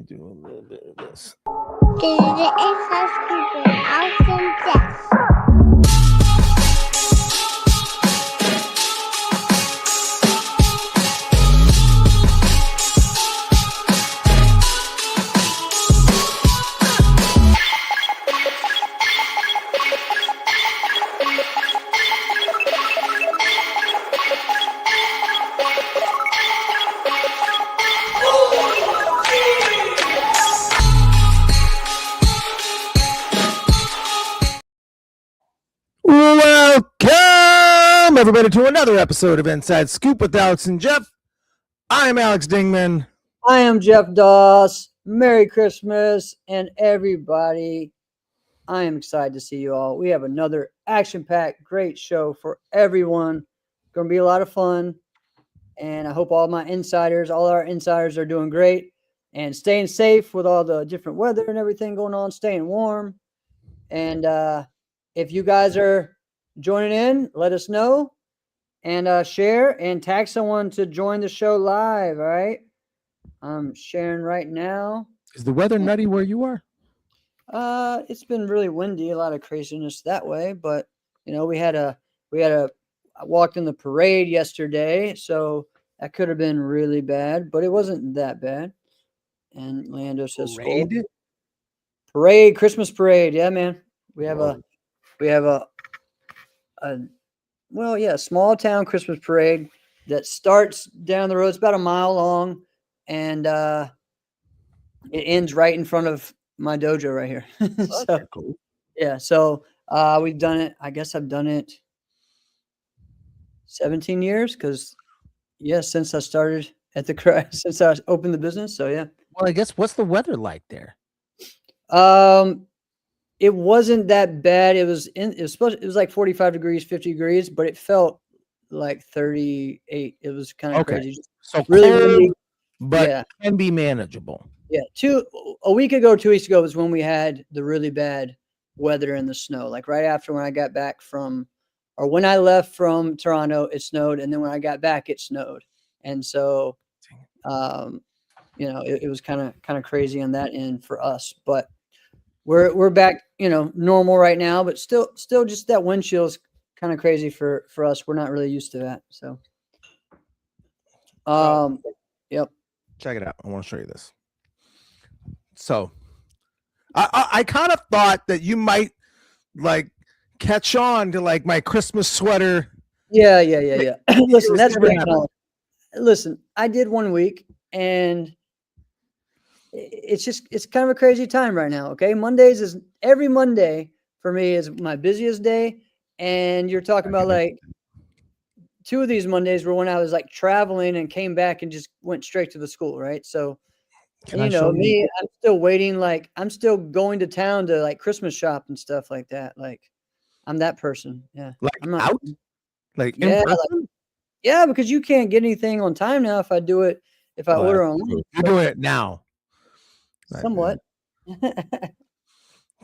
me do a little bit of this. Deze is housekeeping als een test. Welcome, everybody, to another episode of Inside Scoop with Alex and Jeff. I am Alex Dingman. I am Jeff Doss. Merry Christmas, and everybody. I am excited to see you all. We have another action-packed, great show for everyone. Going to be a lot of fun, and I hope all our insiders are doing great and staying safe with all the different weather and everything going on, staying warm. And if you guys are joining in, let us know and share and tag someone to join the show live. All right. I'm sharing right now. Is the weather nutty where you are? It's been really windy, a lot of craziness that way, but you know, I walked in the parade yesterday, so that could have been really bad, but it wasn't that bad. And Lando says parade, Christmas parade. Yeah, man. We have a small town Christmas parade that starts down the road. It's about a mile long, and it ends right in front of my dojo right here. So cool. Yeah, so we've done it. I guess I've done it 17 years because since I started at since I opened the business. So yeah. Well, I guess what's the weather like there? It wasn't that bad. It was like 45 degrees, 50 degrees, but it felt like 38. It was kind of crazy. So really cold, windy, but can be manageable. Yeah. 2 weeks ago was when we had the really bad weather and the snow. Like right after when I got back when I left from Toronto, it snowed, and then when I got back, it snowed. And so, it was kind of crazy on that end for us, but we're back, normal right now, but still just that wind chill is kind of crazy for us. We're not really used to that. So, yep. Check it out. I want to show you this. So I kind of thought that you might like catch on to like my Christmas sweater. Yeah. Listen, that's great. Listen, I did 1 week, and it's kind of a crazy time right now. Okay. Every Monday for me is my busiest day. And you're talking about like 2 of these Mondays were when I was like traveling and came back and just went straight to the school. Right. So, I'm still waiting. Like I'm still going to town to like Christmas shop and stuff like that. Like I'm that person. Yeah. Like I'm not out? Like in yeah, person? yeah, because you can't get anything on time now if I order online. You're doing it now. Somewhat.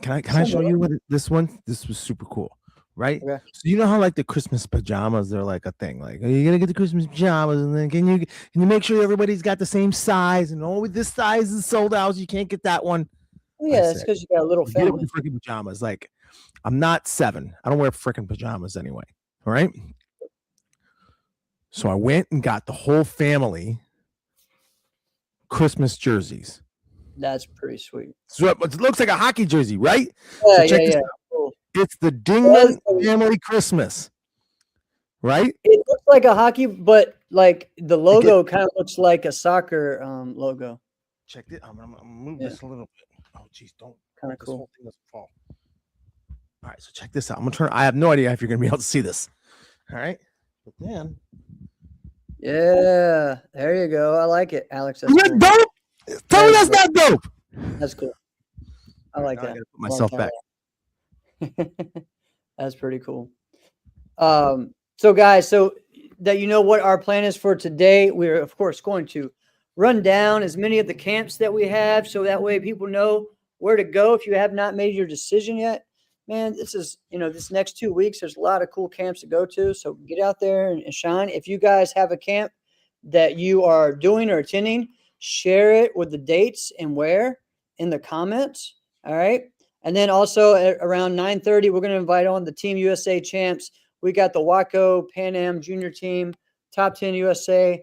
Can I show you what this was super cool, right? Okay. So you know how like the Christmas pajamas, they're like a thing. Like, are you gonna get the Christmas pajamas, and then can you make sure everybody's got the same size, and this size is sold out, so you can't get that one. Well, yeah, it's because you got a little family. Get it with the freaking pajamas. Like, I'm not 7. I don't wear freaking pajamas anyway. All right. So I went and got the whole family Christmas jerseys. That's pretty sweet. So it looks like a hockey jersey, right? Yeah, so yeah. Cool. It's the Dingman family Christmas, right? It looks like a hockey, but like the logo kind of looks like a soccer logo. Check it. I'm gonna move this a little bit. Oh, geez, don't. Kind of cool. This whole thing doesn't fall. All right, so check this out. I'm gonna turn. I have no idea if you're gonna be able to see this. All right, but then. Yeah, there you go. I like it, Alex. That's cool. Dope. Tell me that's not dope. That's cool. I like that. I gotta put myself back. That's pretty cool. So guys, so that you know what our plan is for today, we're of course going to run down as many of the camps that we have, so that way people know where to go if you have not made your decision yet. Man, this next 2 weeks, there's a lot of cool camps to go to. So get out there and shine. If you guys have a camp that you are doing or attending, share it with the dates and where in the comments. All right. And then also at around 9:30, we're going to invite on the Team USA champs. We got the Wako Pan Am junior team, top 10 USA.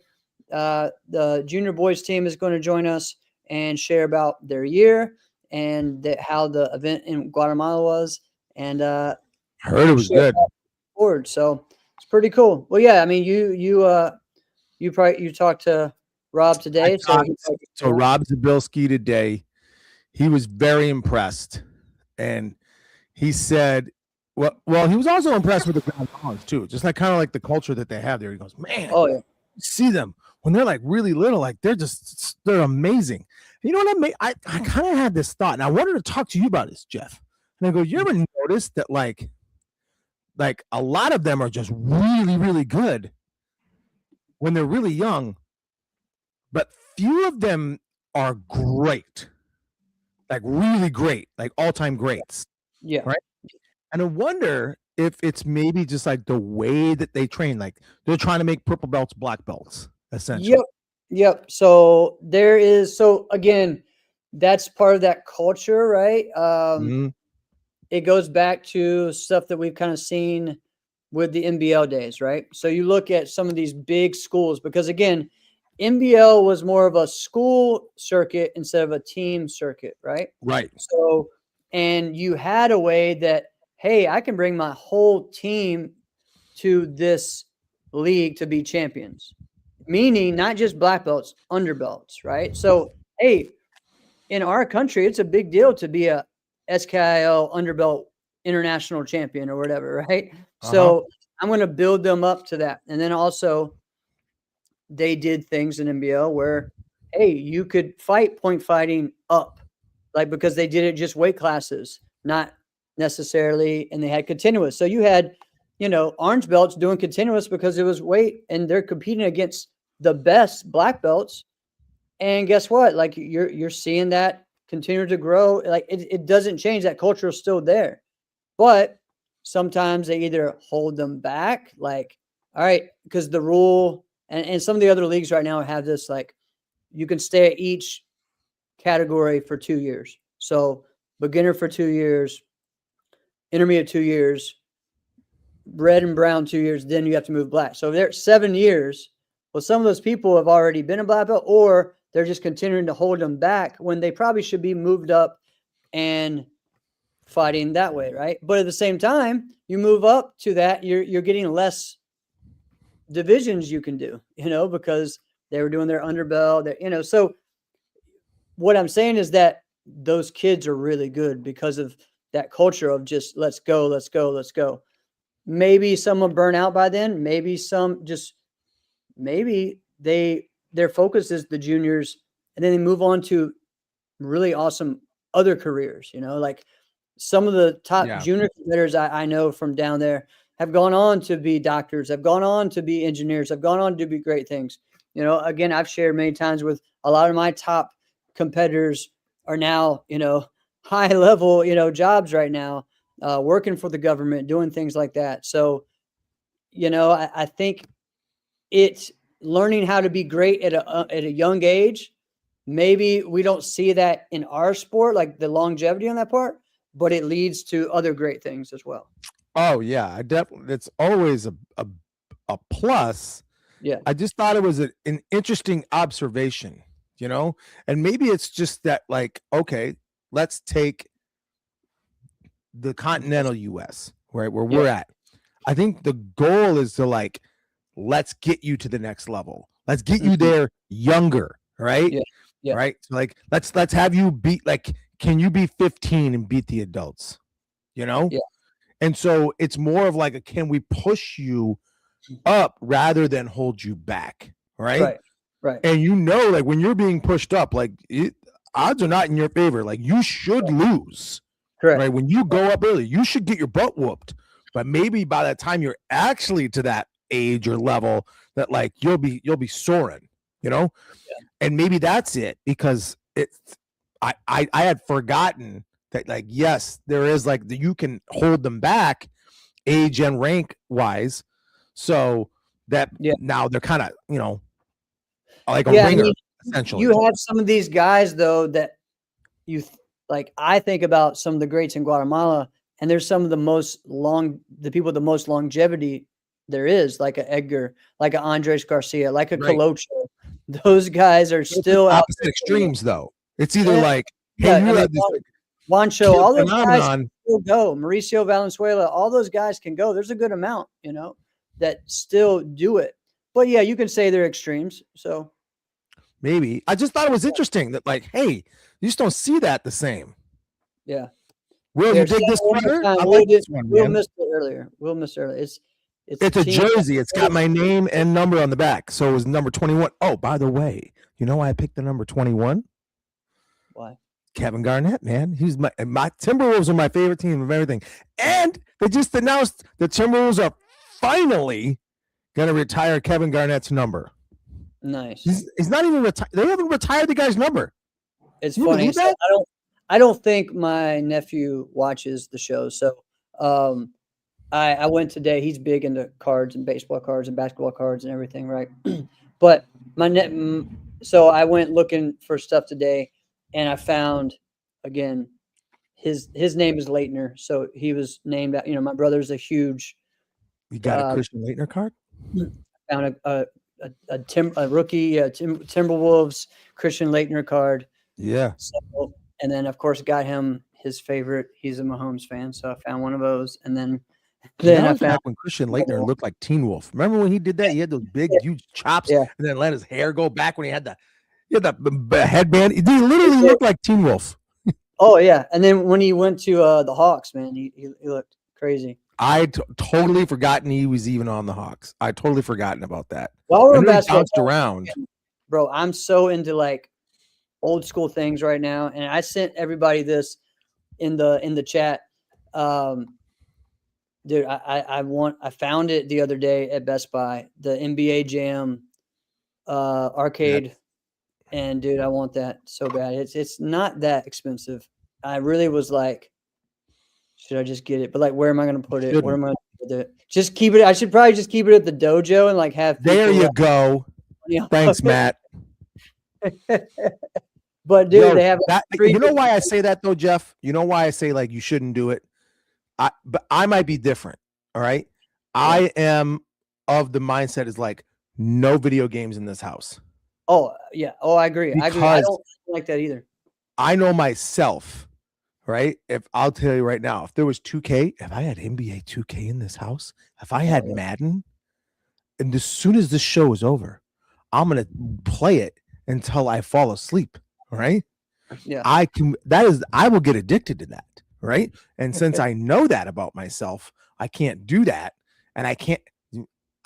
The junior boys team is going to join us and share about their year and how the event in Guatemala was. And I heard it was good. Forward. So it's pretty cool. Well, yeah, I mean, you talked to Rob today. So Rob Zabilski today, he was very impressed. And he said, well, he was also impressed with the ground dogs too. Just like kind of like the culture that they have there. He goes, man, oh yeah, see them when they're like really little, like they're amazing. You know what I kind of had this thought, and I wanted to talk to you about this, Jeff. And I go, you ever notice that like a lot of them are just really, really good when they're really young, but few of them are great, like really great, like all-time greats. Yeah. Right. And I wonder if it's maybe just like the way that they train, like they're trying to make purple belts black belts, essentially. Yep. So again, that's part of that culture, right? It goes back to stuff that we've kind of seen with the NBL days, right? So you look at some of these big schools, because again, NBL was more of a school circuit instead of a team circuit, right? Right. So, and you had a way that, hey, I can bring my whole team to this league to be champions, meaning not just black belts, underbelts, right? So, hey, in our country, it's a big deal to be a SKIL underbelt international champion or whatever, right? So I'm going to build them up to that. And then also they did things in NBL where, hey, you could fight point fighting up, like, because they did it just weight classes, not necessarily, and they had continuous. So you had, orange belts doing continuous because it was weight, and they're competing against the best black belts. And guess what? Like you're seeing that continue to grow. Like it doesn't change. That culture is still there, but sometimes they either hold them back, like, all right, because the rule and some of the other leagues right now have this, like, you can stay at each category for 2 years. So beginner for 2 years, intermediate 2 years, red and brown 2 years, then you have to move black. So they're 7 years. Well, some of those people have already been a black belt, or they're just continuing to hold them back when they probably should be moved up and fighting that way, right? But at the same time, you move up to that, you're getting less divisions you can do, because they were doing their underbelt, so what I'm saying is that those kids are really good because of that culture of just let's go. Maybe some will burn out by then. Maybe their focus is the juniors, and then they move on to really awesome other careers, like some of the top junior competitors I know from down there have gone on to be doctors, have gone on to be engineers, have gone on to be great things. Again, I've shared many times with a lot of my top competitors are now, high level, jobs right now, working for the government, doing things like that. So, I think it's learning how to be great at a young age. Maybe we don't see that in our sport, like the longevity on that part, but it leads to other great things as well. Oh yeah, I definitely. It's always a plus. Yeah. I just thought it was an interesting observation, and maybe it's just that, like, okay, let's take the continental US, right, where we're at. I think the goal is to, like, let's get you to the next level. Let's get you there younger, right? Yeah. Right. So, like, let's have you beat, like, can you be 15 and beat the adults? Yeah. And so it's more of like can we push you up rather than hold you back, right? Right. And like when you're being pushed up, like odds are not in your favor. Like you should lose. Correct. Right. When you go up early, you should get your butt whooped. But maybe by the time you're actually to that age or level, that like you'll be soaring, and maybe that's it, because I had forgotten that, like, yes, there is like you can hold them back age and rank wise, so that now they're kind of like a ringer essentially. you have some of these guys though that like. I think about some of the greats in Guatemala, and there's some of the people with the most longevity there is, like a Edgar, like a Andres Garcia, like a Right. Colocho. Those guys are still out opposite extremes, though. It's either Yeah. like, hey, Yeah, you I mean, have this Juancho, kid all those guys phenomenon. can still go. Mauricio Valenzuela, all those guys can go. There's a good amount, that still do it. But yeah, you can say they're extremes. So Maybe. I just thought it was interesting that, like, hey, you just don't see that the same. yeah. Will, Here, you dig say this it one more sweater? time. I Will like this one, Will man. missed it earlier. Will missed it earlier. It's a team- jersey. It's got my name and number on the back. So it was number 21. Oh, by the way, you know why I picked the number 21? Why? Kevin Garnett, man. He's my Timberwolves are my favorite team of everything. And they just announced the Timberwolves are finally going to retire Kevin Garnett's number. Nice. He's not even retired. They haven't retired the guy's number. It's You funny. believe So that? I don't think my nephew watches the show. So I went today. He's big into cards and baseball cards and basketball cards and everything, right? But so I went looking for stuff today, and I found again his name is Leitner. So he was named. My brother's a huge. You got a Christian Leitner card? Found a rookie Timberwolves Christian Leitner card. Yeah. So, and then of course got him his favorite. He's a Mahomes fan, so I found one of those, and then I found back when Christian Leitner looked like Teen Wolf. Remember when he did that? He had those big, huge chops, and then let his hair go back when he had the headband. He literally looked like Teen Wolf. Oh yeah, and then when he went to the Hawks, man, he looked crazy. I totally forgotten he was even on the Hawks. I totally forgotten about that. While we're bounced around, bro. I'm so into like old school things right now, and I sent everybody this in the chat. Dude, I found it the other day at Best Buy, the NBA Jam arcade, and dude, I want that so bad. It's not that expensive. I really was like, should I just get it? But like, where am I going to put it? Where am I going to put it? Just keep it. I should probably just keep it at the dojo and like have. There you go. Thanks, Matt. But dude, they have. You know why I say that though, Jeff? You know why I say like you shouldn't do it? But I might be different. All right. Yeah. I am of the mindset is like no video games in this house. Oh yeah. Oh, I agree. I don't like that either. I know myself, right? If I'll tell you right now, if there was 2K, if I had NBA 2K in this house, if I had Madden, and as soon as this show is over, I'm gonna play it until I fall asleep. Right? Yeah. I will get addicted to that. Right. And since I know that about myself, I can't do that. And I can't.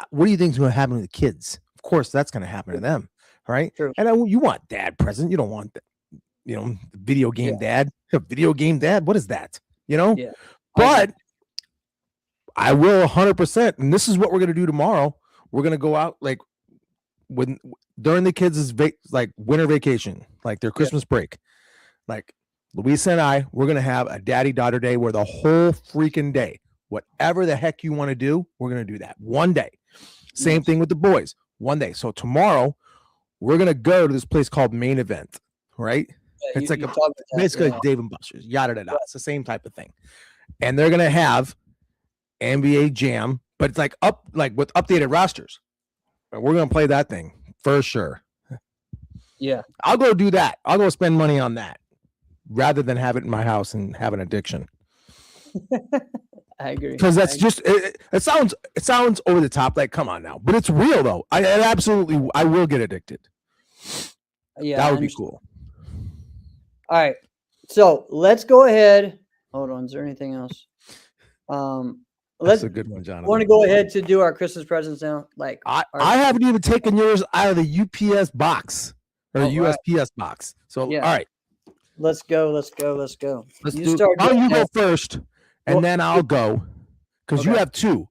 What do you think is going to happen to the kids? Of course, that's going to happen to them. Right. True. And you want dad present. You don't want, video game dad. Video game dad. What is that? Yeah. But I will 100%. And this is what we're going to do tomorrow. We're going to go out like during the kids' like winter vacation, like their Christmas break. Like, Luisa and I, we're going to have a daddy-daughter day where the whole freaking day, whatever the heck you want to do, we're going to do that one day. Same thing with the boys, one day. So tomorrow, we're going to go to this place called Main Event, right? Yeah, it's basically like Dave & Buster's, yada, yada. It's the same type of thing. And they're going to have NBA Jam, but it's like with updated rosters. But we're going to play that thing for sure. Yeah. I'll go do that. I'll go spend money on that, rather than have it in my house and have an addiction. I agree. Because that's just it sounds over the top, like come on now. But it's real though. I will get addicted. Yeah. That would be cool. All right. So let's go ahead. Hold on. Is there anything else? That's a good one, Jonathan. Want to go ahead to do our Christmas presents now? Like I haven't even taken yours out of the UPS box or USPS box. So all right. Let's go. You go first, and then I'll go, because you have two.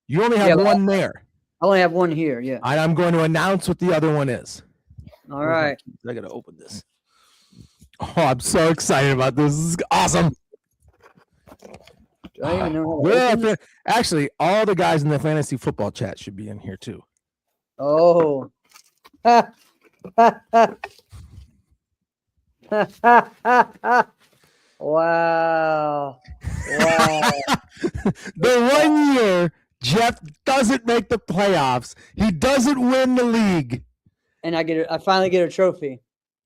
You only have one there. I only have one here. Yeah. I'm going to announce what the other one is. All right. I got to open this. Oh, I'm so excited about this. This is awesome. Do I even know actually, all the guys in the fantasy football chat should be in here too. Oh. Wow. The 1 year Jeff doesn't make the playoffs, he doesn't win the league. And I finally get a trophy.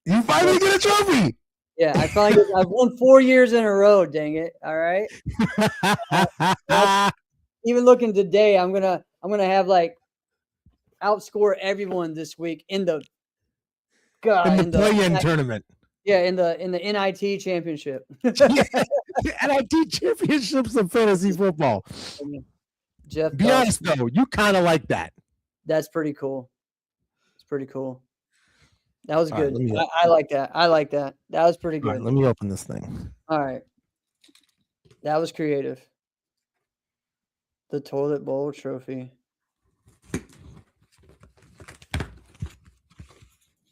You finally get a trophy. Yeah, I've won 4 years in a row, dang it. All right. Even looking today, I'm gonna have like outscore everyone this week in the play-in tournament. Yeah, in the NIT championship. NIT championships of fantasy football. Jeff, be honest though, you kind of like that. That's pretty cool. It's pretty cool. That was good. Right, I like that. I like that. That was pretty good. Right, let me open this thing. All right. That was creative. The toilet bowl trophy.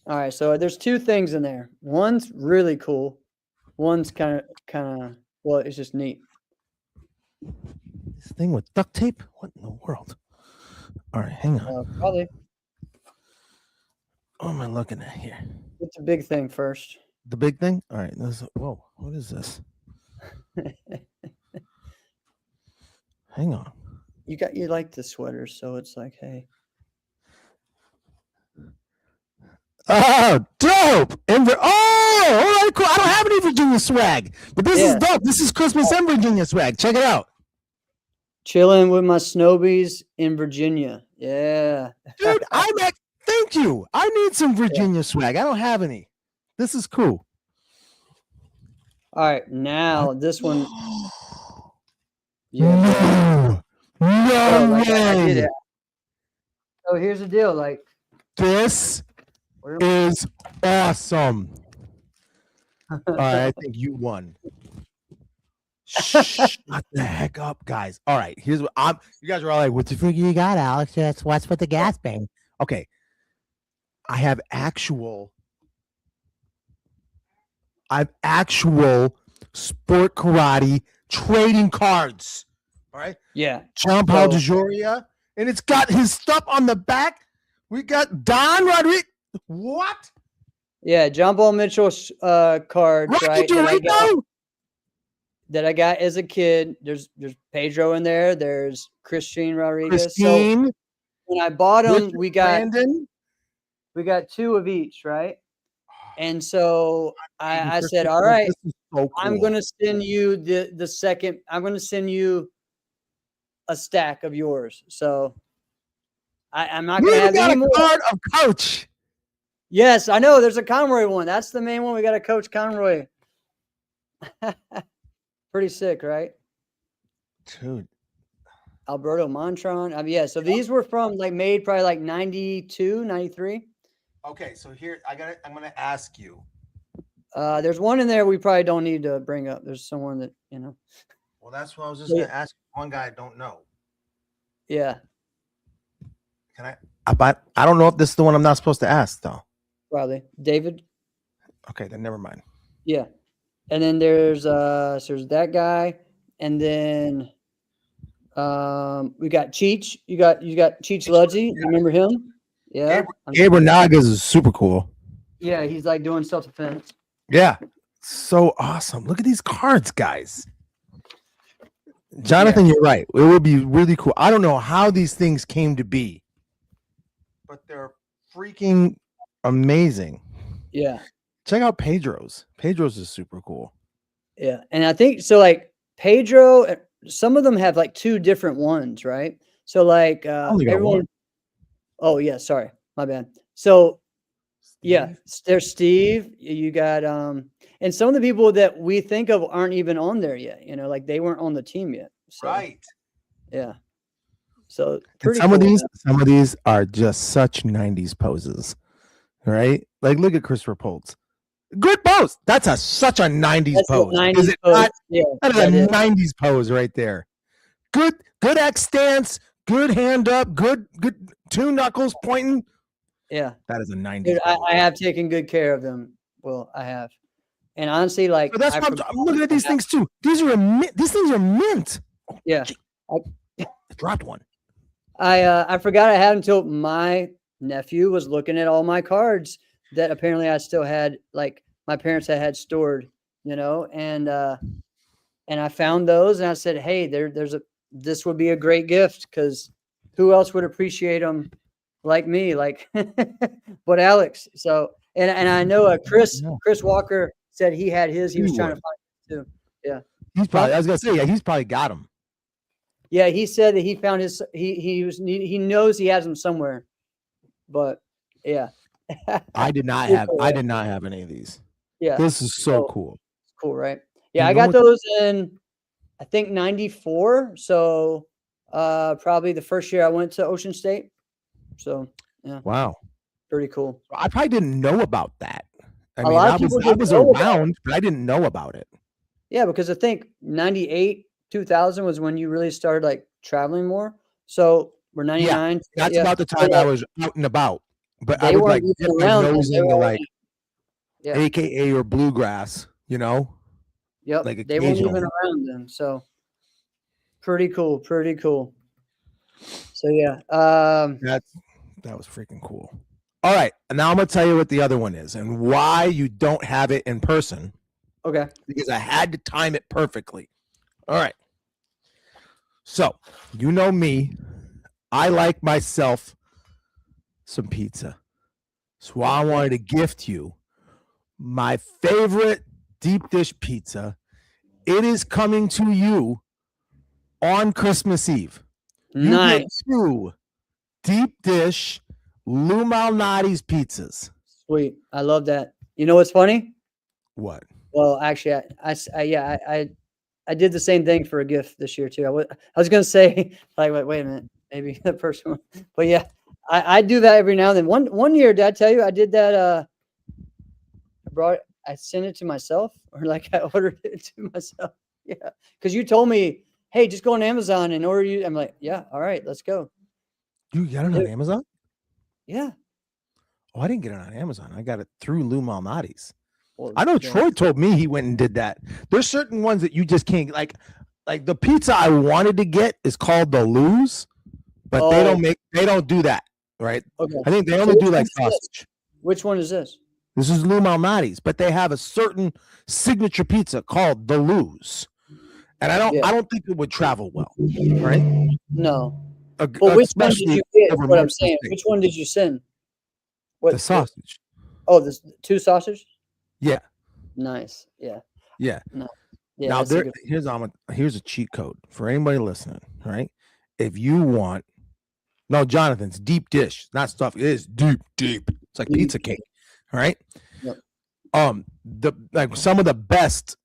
All right, so there's 2 things in there. One's really cool. One's kind of well, it's just neat. This thing with duct tape? What in the world? All right, hang on. Probably. What am I looking at here? What's the big thing first? The big thing? All right. Whoa, what is this? Hang on. You like the sweaters, so it's like, hey. Oh, dope! All right, cool. I don't have any Virginia swag, but this is dope. This is Christmas and Virginia swag. Check it out. Chilling with my Snobies in Virginia. Yeah. Dude, thank you. I need some Virginia swag. I don't have any. This is cool. All right, now this one. Yeah. No way. So here's the deal. Like, this is awesome. All right, I think you won. Shut the heck up, guys. All right, here's what you guys are all like, what the freak you got, Alex? That's what's with the gas bang. Okay. I have actual sport karate trading cards. All right. Yeah. John Paul DeJoria, and it's got his stuff on the back. We got Don Rodriguez. What? Yeah, John Paul Mitchell's cards, right? That I got as a kid. There's Pedro in there. There's Christine Rodriguez. So when I bought them, we got 2 of each, right? And so I said, all right, so cool. I'm going to send you the second. I'm going to send you a stack of yours. So I'm not going to have any more. Card of Coach. Yes, I know. There's a Conroy one. That's the main one. We got a Coach Conroy. Pretty sick, right? Dude. Alberto Montron. Yeah, so these were from made probably like 92, 93. Okay, so here I'm going to ask you. There's one in there we probably don't need to bring up. There's someone that, Well, that's what I was just going to ask. One guy I don't know. Yeah. Can I don't know if this is the one I'm not supposed to ask though. Probably. David. Okay, then never mind. Yeah. And then there's that guy, and then we got Cheech. You got Cheech Ludsey. You remember him? Yeah. Gabriel Nagas is super cool. Yeah, he's like doing self-defense. Yeah. So awesome. Look at these cards, guys. Jonathan, you're right. It would be really cool. I don't know how these things came to be, but they're freaking amazing. Yeah. Check out Pedro's. Pedro's is super cool. Yeah. And I think so, Pedro, some of them have 2 different ones, right? So everyone. Oh yeah, sorry, my bad. So yeah, there's Steve. You got and some of the people that we think of aren't even on there yet. They weren't on the team yet. So, right. Yeah. So some of these are just such 90s poses, right? Like look at Christopher Poltz. Good pose. That's such a 90s pose. Is it not? Yeah, that is a 90s pose right there. Good X stance. Good hand up. Good 2 knuckles pointing. Yeah, that is a 90s. Dude, I have taken good care of them. Well, I have, and honestly, so that's I'm looking at these things too. These things are mint. Oh, yeah, I dropped one. I forgot I had until my nephew was looking at all my cards that apparently I still had, like my parents had stored, and I found those and I said, hey, this would be a great gift because who else would appreciate them like me, like but Alex. So and I know Chris Yeah. Walker said he had his. He was trying would. to find it too. Yeah. He's probably. I was gonna say, yeah, he's probably got them. Yeah, he said that he found his. He knows he has them somewhere, but yeah. I did not Cool, have. cool, I right? did not have any of these. Yeah. This is so cool. It's cool, right? You Yeah, I know got what? those in, I think, 94. So probably the first year I went to Ocean State. So yeah, Wow. pretty cool. I probably didn't know about that. I A mean, lot I of was people didn't know about it. around, but I didn't know about it. Yeah, because I think 98, 2000 was when you really started like traveling more. So we're Yeah, 99. that's Yeah. about the So, time I like, was out and about. But I they would weren't like dip even my around then. nose They into were like yeah. AKA or bluegrass, Yep. like They weren't even occasionally. around then. So pretty cool. Pretty cool. So yeah. That was freaking cool. All right, and now I'm gonna tell you what the other one is and why you don't have it in person Okay. because I had to time it perfectly. All right. So, you know me, I like myself some pizza. So I wanted to gift you my favorite deep dish pizza. It is coming to you on Christmas Eve. You get Nice. 2 deep dish Lou Malnati's pizzas. Sweet. I love that. You know what's funny? What? Well, actually, I did the same thing for a gift this year too. I was gonna say like, wait a minute, maybe the first one, but yeah, I do that every now and then. One year, did I tell you I did that? I sent it to myself, or like I ordered it to myself. Yeah, because you told me, hey, just go on Amazon and order you. I'm like, yeah, all right, let's go. You got it on Amazon? Yeah. Oh, I didn't get it on Amazon. I got it through Lou Malnati's. Well, I know yeah. Troy told me he went and did that. There's certain ones that you just can't like the pizza I wanted to get is called the Lou's, but they don't do that, right? Okay. I think they only So do which like one's this? sausage. Which one is this? This is Lou Malnati's, but they have a certain signature pizza called the Lou's. And I don't think it would travel well, right? No. Well, which one did Especially you get? over What I'm multiple saying. states. Which one did you send? The sausage. Oh, this 2 sausage. Yeah. Nice. Yeah. Yeah. No. Yeah. Now That's a good. here's a cheat code for anybody listening, right? If you want Jonathan's deep dish, not stuff. It is deep. It's like pizza cake. All right. Yep. Some of the best.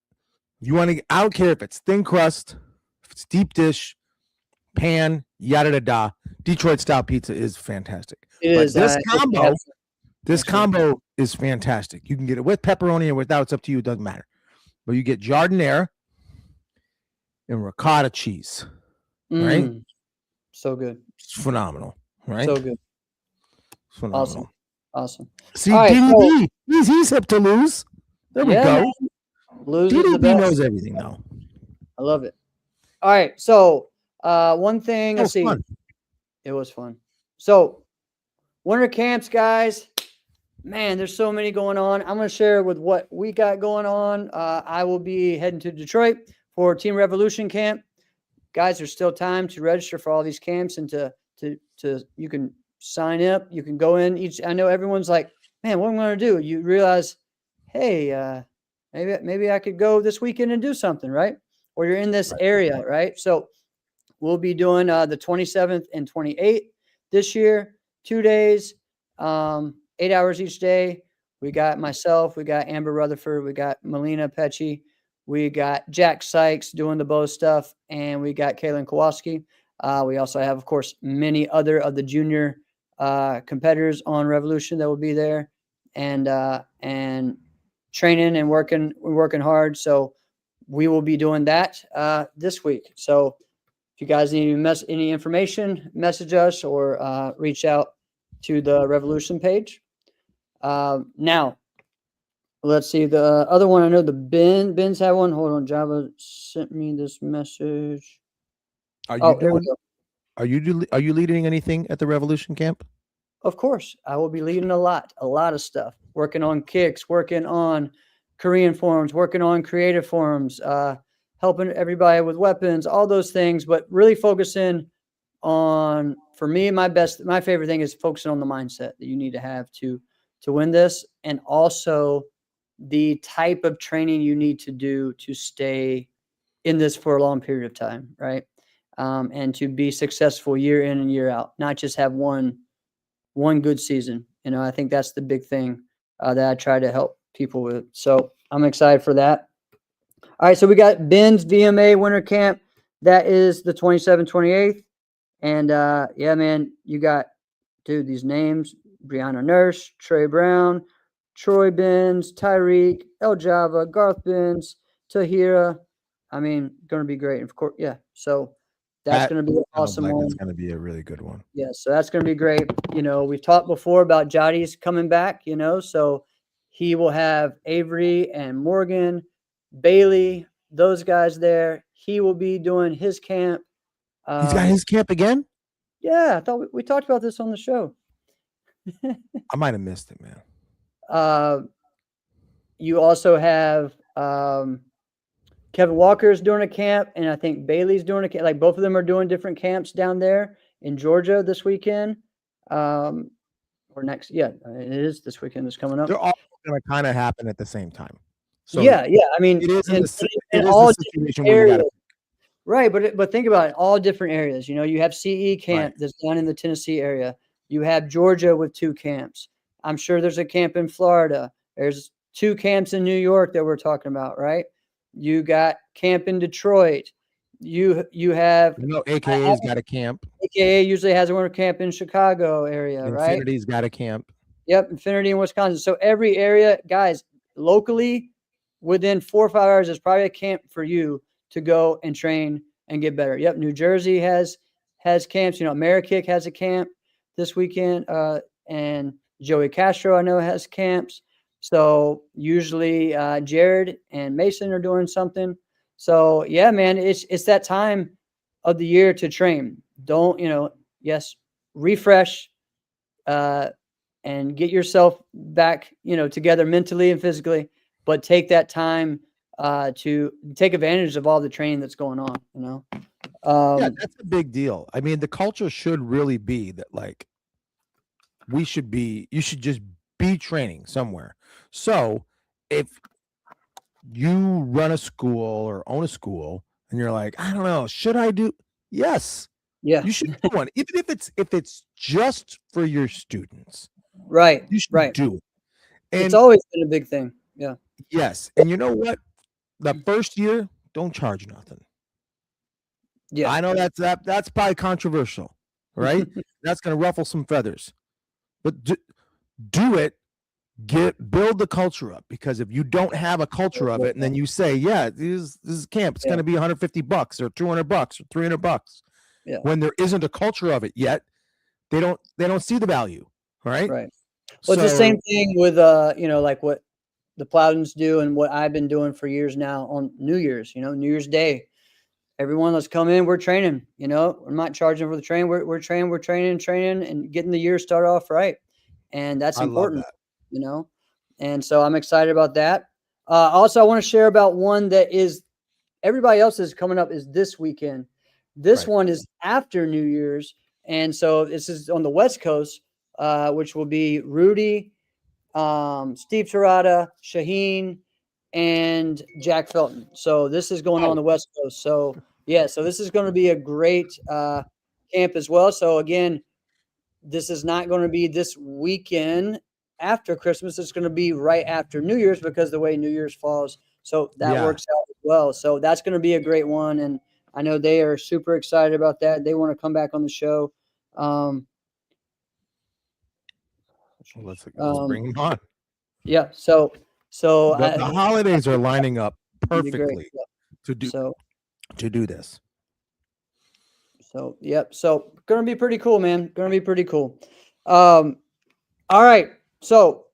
You want to? I don't care if it's thin crust, if it's deep dish, pan, yada da da. Detroit style pizza is fantastic. It is. This combo is fantastic. You can get it with pepperoni or without. It's up to you. It doesn't matter. But you get giardiniera and ricotta cheese. Right? So good. It's phenomenal. Right? So good. It's phenomenal. Awesome. See, All right, DDB, he's hip to lose. There we go. Man. Lose is the DDB best. knows everything though. I love it. All right. So one thing, let's see. Fun. It was fun. So winter camps, guys. Man, there's so many going on. I'm going to share with what we got going on. I will be heading to Detroit for Team Revolution camp. Guys, there's still time to register for all these camps and to you can sign up. You can go in each. I know everyone's like, man, what am I going to do? You realize, hey, maybe I could go this weekend and do something, right? Or you're in this area, right? So we'll be doing the 27th and 28th this year, 2 days, 8 hours each day. We got myself, we got Amber Rutherford, we got Melina Pecci, we got Jack Sykes doing the bow stuff, and we got Kaylin Kowalski. We also have, of course, many other of the junior competitors on Revolution that will be there, and training and working. We're working hard, so we will be doing that this week. So if you guys need any information, message us or reach out to the Revolution page. Now, let's see. The other one, I know Ben's had one. Hold on. Java sent me this message. Are you leading anything at the Revolution camp? Of course. I will be leading a lot of stuff. working on kicks, working on Korean forms, working on creative forms, helping everybody with weapons, all those things, but really focusing on, for me, my favorite thing is focusing on the mindset that you need to have to win this, and also the type of training you need to do to stay in this for a long period of time, right? And to be successful year in and year out, not just have one good season. I think that's the big thing that I try to help people with. So I'm excited for that. All right, so we got Ben's VMA Winter Camp. That is the 27th, 28th. And yeah, man, you got, dude, these names: Brianna Nurse, Trey Brown, Troy Benz, Tyreek, El Java, Garth Benz, Tahira. I mean, going to be great. Of course, yeah. So that's going to be an awesome one. It's going to be a really good one. Yeah, so that's going to be great. We've talked before about Jotty's coming back, so he will have Avery and Morgan, Bailey, those guys there. He will be doing his camp. He's got his camp again? Yeah, I thought we talked about this on the show. I might have missed it, man. You also have Kevin Walker's doing a camp, and I think Bailey's doing a camp. Like, both of them are doing different camps down there in Georgia this weekend. Or next, yeah, it is this weekend. It's coming up. They're all going to kind of happen at the same time. So yeah. I mean, it is in all a situation where you got to. Right, but think about it, all different areas. You have CE camp that's down in the Tennessee area. You have Georgia with 2 camps. I'm sure there's a camp in Florida. There's 2 camps in New York that we're talking about, right? You got camp in Detroit. You have AKA's got a camp. AKA usually has a winter camp in Chicago area, right? Infinity's got a camp. Yep, Infinity in Wisconsin. So every area, guys, locally, within 4 or 5 hours, there's probably a camp for you to go and train and get better. Yep, New Jersey has camps. Marikick has a camp this weekend, and Joey Castro, I know, has camps. So usually Jared and Mason are doing something. So yeah, man, it's that time of the year to train. Don't, yes, refresh and get yourself back, together mentally and physically, but take that time to take advantage of all the training that's going on, Yeah, that's a big deal. I mean, the culture should really be that, like, you should just be training somewhere. So if you run a school or own a school and you're like, I don't know, should I do? Yes. Yeah. You should do one. Even if it's just for your students. Right. You should do it. And it's always been a big thing. Yeah. Yes. And you know what? The first year, don't charge nothing. Yeah. I know that's probably controversial, right? That's going to ruffle some feathers. But do it. Build the culture up, because if you don't have a culture of it, and then you say, yeah, this is camp, it's going to be $150 or $200 or $300. Yeah. When there isn't a culture of it yet, they don't see the value. Right. Well, it's the same thing with like what the Plowdens do and what I've been doing for years now on New Year's. New Year's Day, everyone, let's come in. We're training. We're not charging for the train. We're training, and getting the year started off right, and that's important. And so I'm excited about that. Also, I want to share about one that is everybody else is coming up is this weekend. This one is after New Year's, and so this is on the West Coast, which will be Rudy, Steve Terada, Shaheen, and Jack Felton. So this is going on the West Coast. So yeah, so this is going to be a great camp as well. So again, this is not going to be this weekend after Christmas. It's going to be right after New Year's, because the way New Year's falls. So that works out as well. So that's going to be a great one. And I know they are super excited about that. They want to come back on the show. Let's bring them on. Yeah. So the holidays are lining up perfectly to do this. So, yep. So going to be pretty cool, man. Going to be pretty cool. All right. So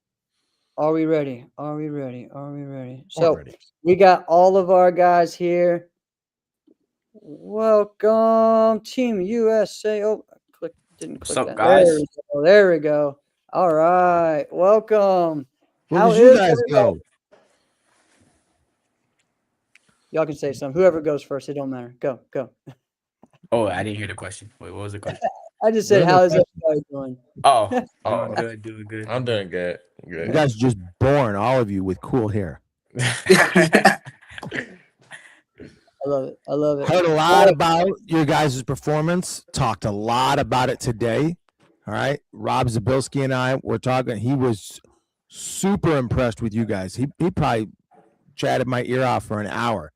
are we ready? So we got all of our guys here. Welcome, Team USA. Oh, didn't click What's up, that. guys? There we go. All right. Welcome. Where How did you is guys everybody? go? Y'all can say something. Whoever goes first, it don't matter. Go. Oh, I didn't hear the question. Wait, what was the question? I just What said, are the how is questions? everybody doing? Oh, Oh, doing good. I'm doing good. You Good. guys are just born, all of you, with cool hair. I love it. I love it. Heard a lot about your guys' performance. Talked a lot about it today. All right. Rob Zabilski and I were talking. He was super impressed with you guys. He probably chatted my ear off for an hour.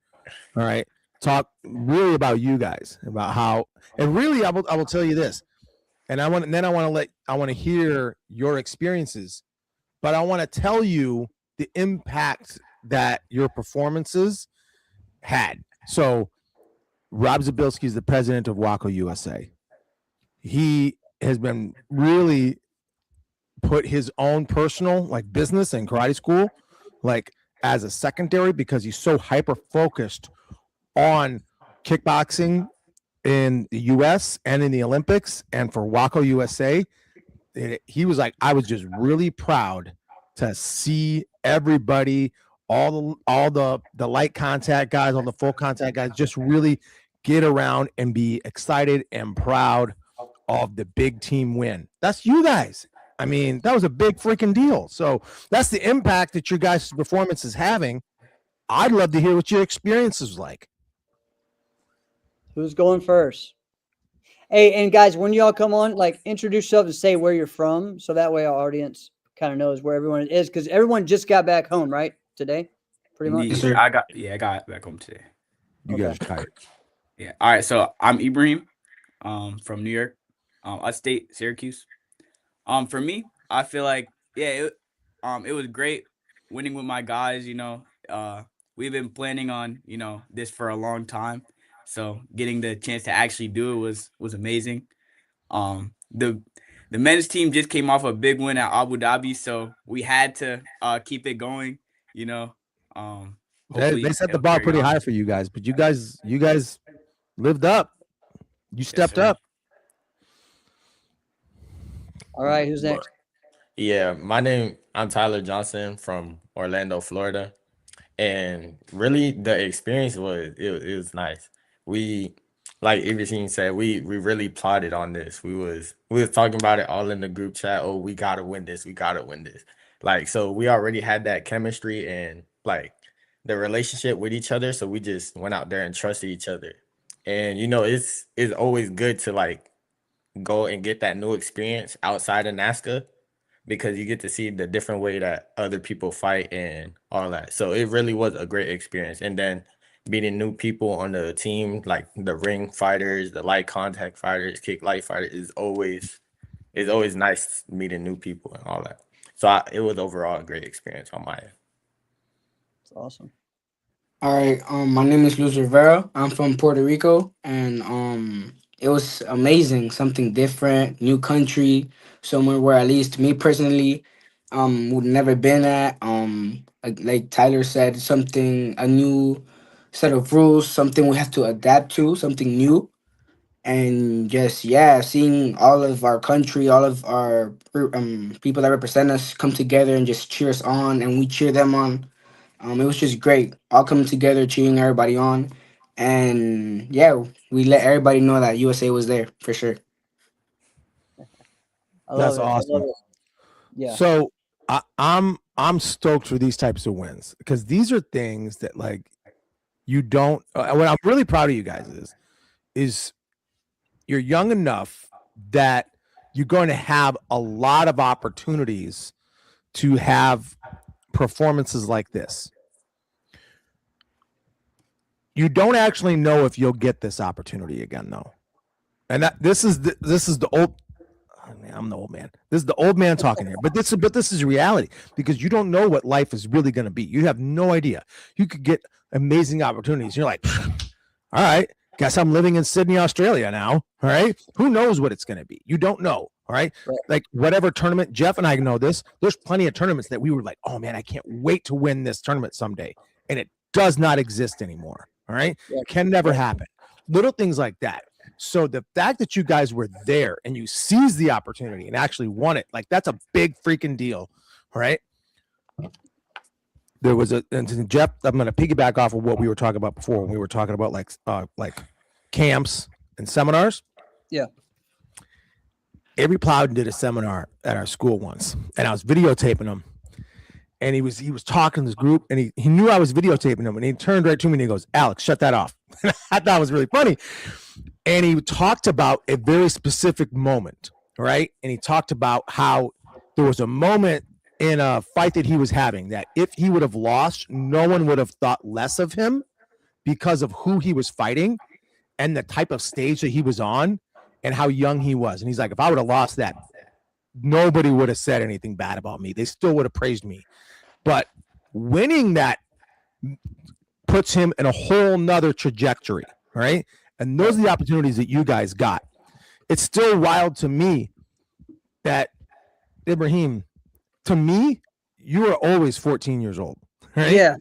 All right. Talk really about you guys, about how, and really, I will tell you this. And I want to hear your experiences, but I want to tell you the impact that your performances had. So Rob Zabilski is the president of Wako USA. He has been really put his own personal like business and karate school like as a secondary because he's so hyper focused on kickboxing in the US and in the Olympics and for Wako USA. He was like, I was just really proud to see everybody, all the light contact guys, all the full contact guys, just really get around and be excited and proud of the big team win. That's you guys. I mean, that was a big freaking deal. So that's the impact that your guys' performance is having. I'd love to hear what your experience is like. Who's going first? Hey, and guys, when y'all come on, like introduce yourself and say where you're from, so that way our audience kind of knows where everyone is, because everyone just got back home, right? Today, pretty much. Yes, sir. I got back home today. You guys are tired. Yeah. All right. So I'm Ibrahim, from New York, upstate Syracuse. For me, I feel like it was great winning with my guys. We've been planning on this for a long time, so getting the chance to actually do it was amazing. The men's team just came off a big win at Abu Dhabi, so we had to keep it going. You know, They set the it'll bar carry pretty on. high for you guys, but you guys lived up. You stepped sir. up. All right, who's next? Yeah, I'm Tyler Johnson from Orlando, Florida. And really the experience it was nice. We like everything said, we really plotted on this. We was talking about it all in the group chat. Oh, we gotta win this, we gotta win this. Like, so we already had that chemistry and like the relationship with each other. So we just went out there and trusted each other. And it's always good to like go and get that new experience outside of NASCA because you get to see the different way that other people fight and all that. So it really was a great experience. And then meeting new people on the team, like the ring fighters, the light contact fighters, kick light fighters, is always nice meeting new people and all that. So it was overall a great experience on my end. It's awesome. All right. My name is Luz Rivera. I'm from Puerto Rico, and it was amazing. Something different, new country, somewhere where at least me personally, would never been at. Like Tyler said, something a new set of rules, something we have to adapt to, something new, and just yeah, seeing all of our country, all of our people that represent us come together and just cheer us on, and we cheer them on. It was just great, all coming together, cheering everybody on, and yeah, we let everybody know that USA was there for sure. I love That's it. I awesome. love it. Yeah. So I'm stoked for these types of wins because these are things that like you don't. What I'm really proud of you guys is you're young enough that you're going to have a lot of opportunities to have performances like this. You don't actually know if you'll get this opportunity again, though. And this is the old. I'm the old man. This is the old man talking here, but this is reality because you don't know what life is really going to be. You have no idea. You could get amazing opportunities. You're like, all right, guess I'm living in Sydney, Australia now. All right, who knows what it's going to be? You don't know. All right, like whatever tournament. Jeff and I know this. There's plenty of tournaments that we were like, oh man, I can't wait to win this tournament someday, and it does not exist anymore. All right, can never happen. Little things like that. So the fact that you guys were there and you seized the opportunity and actually won it, like that's a big freaking deal. All right. there was a and Jeff. I'm going to piggyback off of what we were talking about before when we were talking about like camps and seminars. Yeah. Avery Plowden did a seminar at our school once, and I was videotaping him. And he was talking to this group, and he knew I was videotaping him, and he turned right to me and he goes, "Alex, shut that off." I thought it was really funny. And he talked about a very specific moment, right? And he talked about how there was a moment in a fight that he was having that if he would have lost, no one would have thought less of him because of who he was fighting and the type of stage that he was on and how young he was. And he's like, if I would have lost that, nobody would have said anything bad about me. They still would have praised me. But winning that puts him in a whole nother trajectory, right? And those are the opportunities that you guys got. It's still wild to me that Ibrahim, to me, you are always 14 years old, right? Yeah.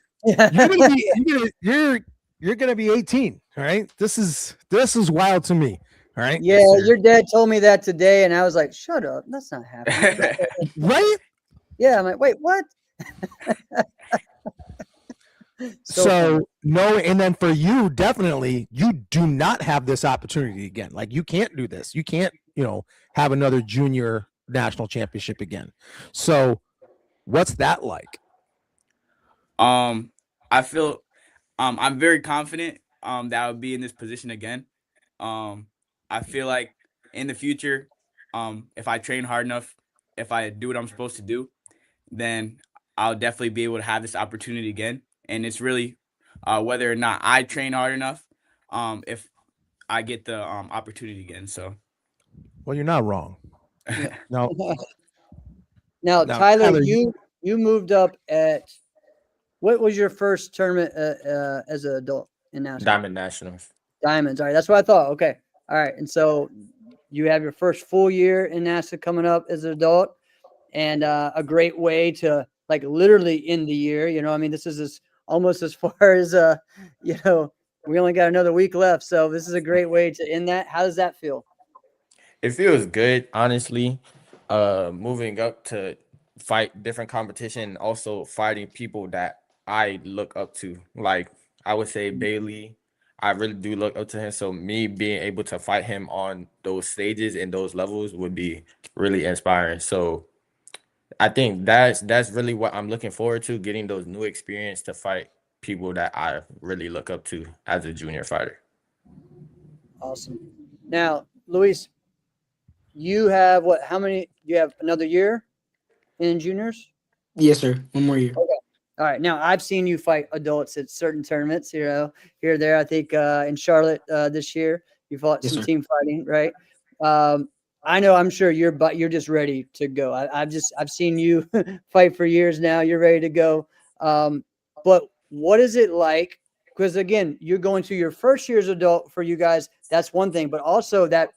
You're gonna be 18, right? This is wild to me, all right? Yeah, your dad told me that today, and I was like, "Shut up, that's not happening." Right? Yeah, I'm like, "Wait, what?" So no, and then for you, definitely, you do not have this opportunity again. Like you can't do this. You can't, have another junior national championship again. So what's that like? I feel I'm very confident that I'll be in this position again. I feel like in the future, if I train hard enough, if I do what I'm supposed to do, then I'll definitely be able to have this opportunity again. And it's really whether or not I train hard enough, if I get the opportunity again. So, Well, you're not wrong. No, Now, now, Tyler, you moved up at what was your first tournament as an adult in NASCAR? Diamond Nationals. Diamonds. All right, that's what I thought. Okay, all right, and so you have your first full year in NASA coming up as an adult, and a great way to like literally end the year. I mean, this is almost as far as we only got another week left, so this is a great way to end that. How does that feel? It feels good, honestly. Moving up to fight different competition, also fighting people that I look up to. Like I would say Bailey, I really do look up to him. So me being able to fight him on those stages and those levels would be really inspiring. So I think that's really what I'm looking forward to, getting those new experience to fight people that I really look up to as a junior fighter. Awesome. Now, Luis, you have what? How many? You have another year in juniors? Yes, sir. One more year. Okay. All right. Now, I've seen you fight adults at certain tournaments, here or there. I think in Charlotte this year, you fought Yes, some sir. team fighting, right? I know. I'm sure you're just ready to go. I've seen you fight for years now. You're ready to go. But what is it like? Because again, you're going to your first year as adult for you guys. That's one thing, but also that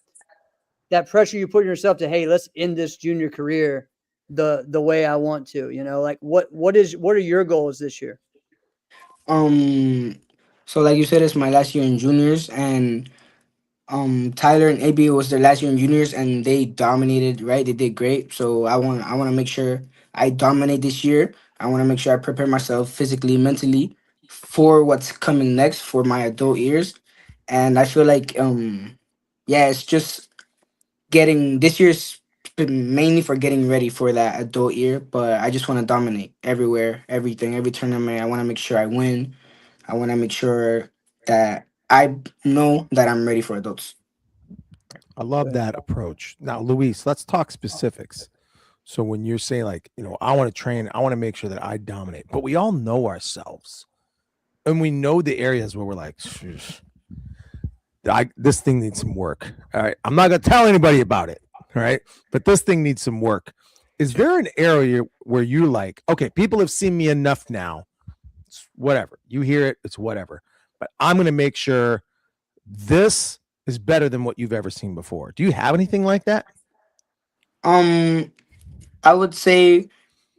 pressure you put on yourself to, hey, let's end this junior career the way I want to. Like what are your goals this year? So like you said, it's my last year in juniors, and Tyler and AB was their last year in juniors, and they dominated. Right, they did great. So I want to make sure I dominate this year. I want to make sure I prepare myself physically, mentally for what's coming next for my adult years, and I feel like yeah, it's just getting this year's been mainly for getting ready for that adult year, but I just want to dominate everywhere, everything, every tournament. I want to make sure I win. I want to make sure that I know that I'm ready for adults. I love that approach. Now, Luis, let's talk specifics. So when you're saying like, I want to train, I want to make sure that I dominate, but we all know ourselves, and we know the areas where we're like, this thing needs some work. All right, I'm not gonna tell anybody about it. All right, but this thing needs some work. Is there an area where you're like, okay, people have seen me enough now? It's whatever. You hear it, it's whatever. But I'm gonna make sure this is better than what you've ever seen before. Do you have anything like that? Um, I would say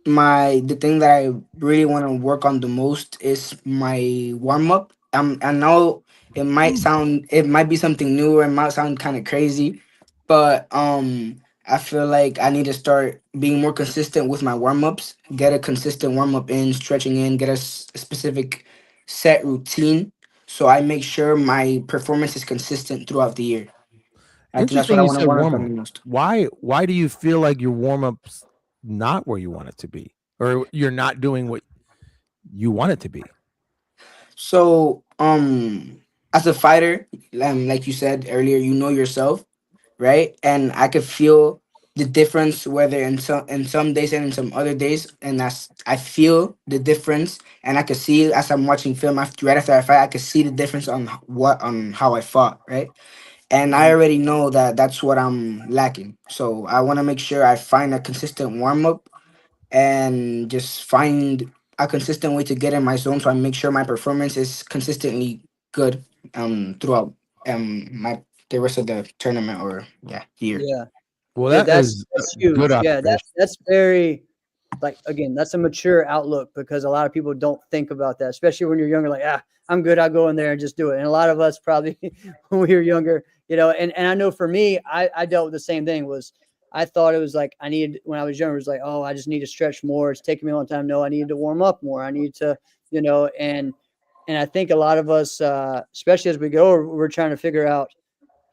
the thing that I really want to work on the most is my warm up. I know it might be something new or it might sound kind of crazy, but I feel like I need to start being more consistent with my warm ups, get a consistent warm up in, stretching in, get a specific set routine. So I make sure my performance is consistent throughout the year. I think that's what Interesting I you want to said work warm on up. the most. Why do you feel like your warm up's not where you want it to be, or you're not doing what you want it to be? So, as a fighter, like you said earlier, you know yourself, right? And I could feel the difference whether in some days and in some other days, and I feel the difference, and I could see as I'm watching film after right after I fight, I could see the difference on on how I fought, right? And I Mhm. already know that that's what I'm lacking. So I want to make sure I find a consistent warm up and just find a consistent way to get in my zone so I make sure my performance is consistently good throughout my the rest of the tournament or year. Yeah. Well, Yeah, that that's is a that's good huge. Yeah, observation. that's very like again, that's a mature outlook because a lot of people don't think about that, especially when you're younger. Like, I'm good. I'll go in there and just do it. And a lot of us probably when we were younger, and I know for me, I dealt with the same thing. Was I thought it was like I needed when I was younger. It was like, oh, I just need to stretch more. It's taking me a long time. No, I need to warm up more. I need to, and I think a lot of us, especially as we go, we're trying to figure out,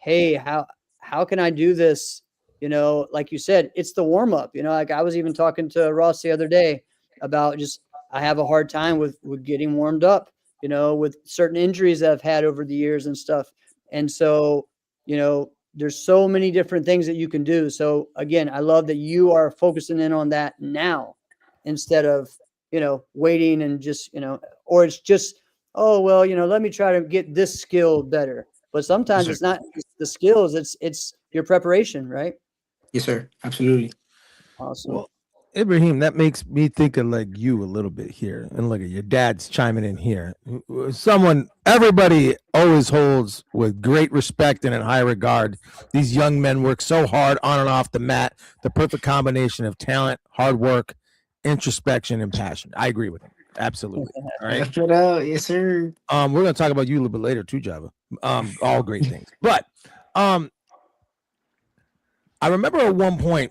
hey, how can I do this? Like you said, it's the warm up. Like I was even talking to Ross the other day about just I have a hard time with getting warmed up. With certain injuries that I've had over the years and stuff. And so, there's so many different things that you can do. So again, I love that you are focusing in on that now instead of waiting and just or it's just oh well let me try to get this skill better, but Yes, sometimes sir. it's not just the skills, it's your preparation, right? Yes, sir. Absolutely. Awesome. Well, Ibrahim, that makes me think of like you a little bit here. And look at your dad's chiming in here. Someone everybody always holds with great respect and in high regard. These young men work so hard on and off the mat, the perfect combination of talent, hard work, introspection, and passion. I agree with him. Absolutely. All right. That's it out. Yes, sir. We're gonna talk about you a little bit later too, Java. All great things. But um I remember at one point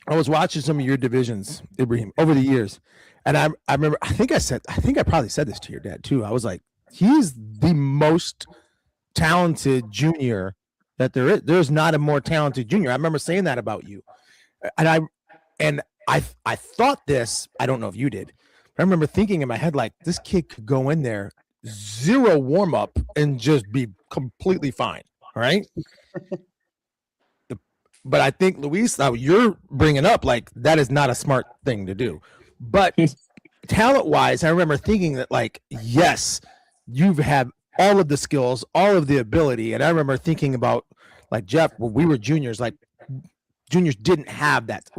I was watching some of your divisions, Ibrahim, over the years, and I remember I think I probably said this to your dad too. I was like, he's the most talented junior that there is. There's not a more talented junior. I remember saying that about you, and I thought this. I don't know if you did. But I remember thinking in my head like this kid could go in there, zero warm up, and just be completely fine. All right. But I think Luis, now you're bringing up like that is not a smart thing to do. But talent wise, I remember thinking that like yes, you've had all of the skills, all of the ability, and I remember thinking about like Jeff when we were juniors, like juniors didn't have that.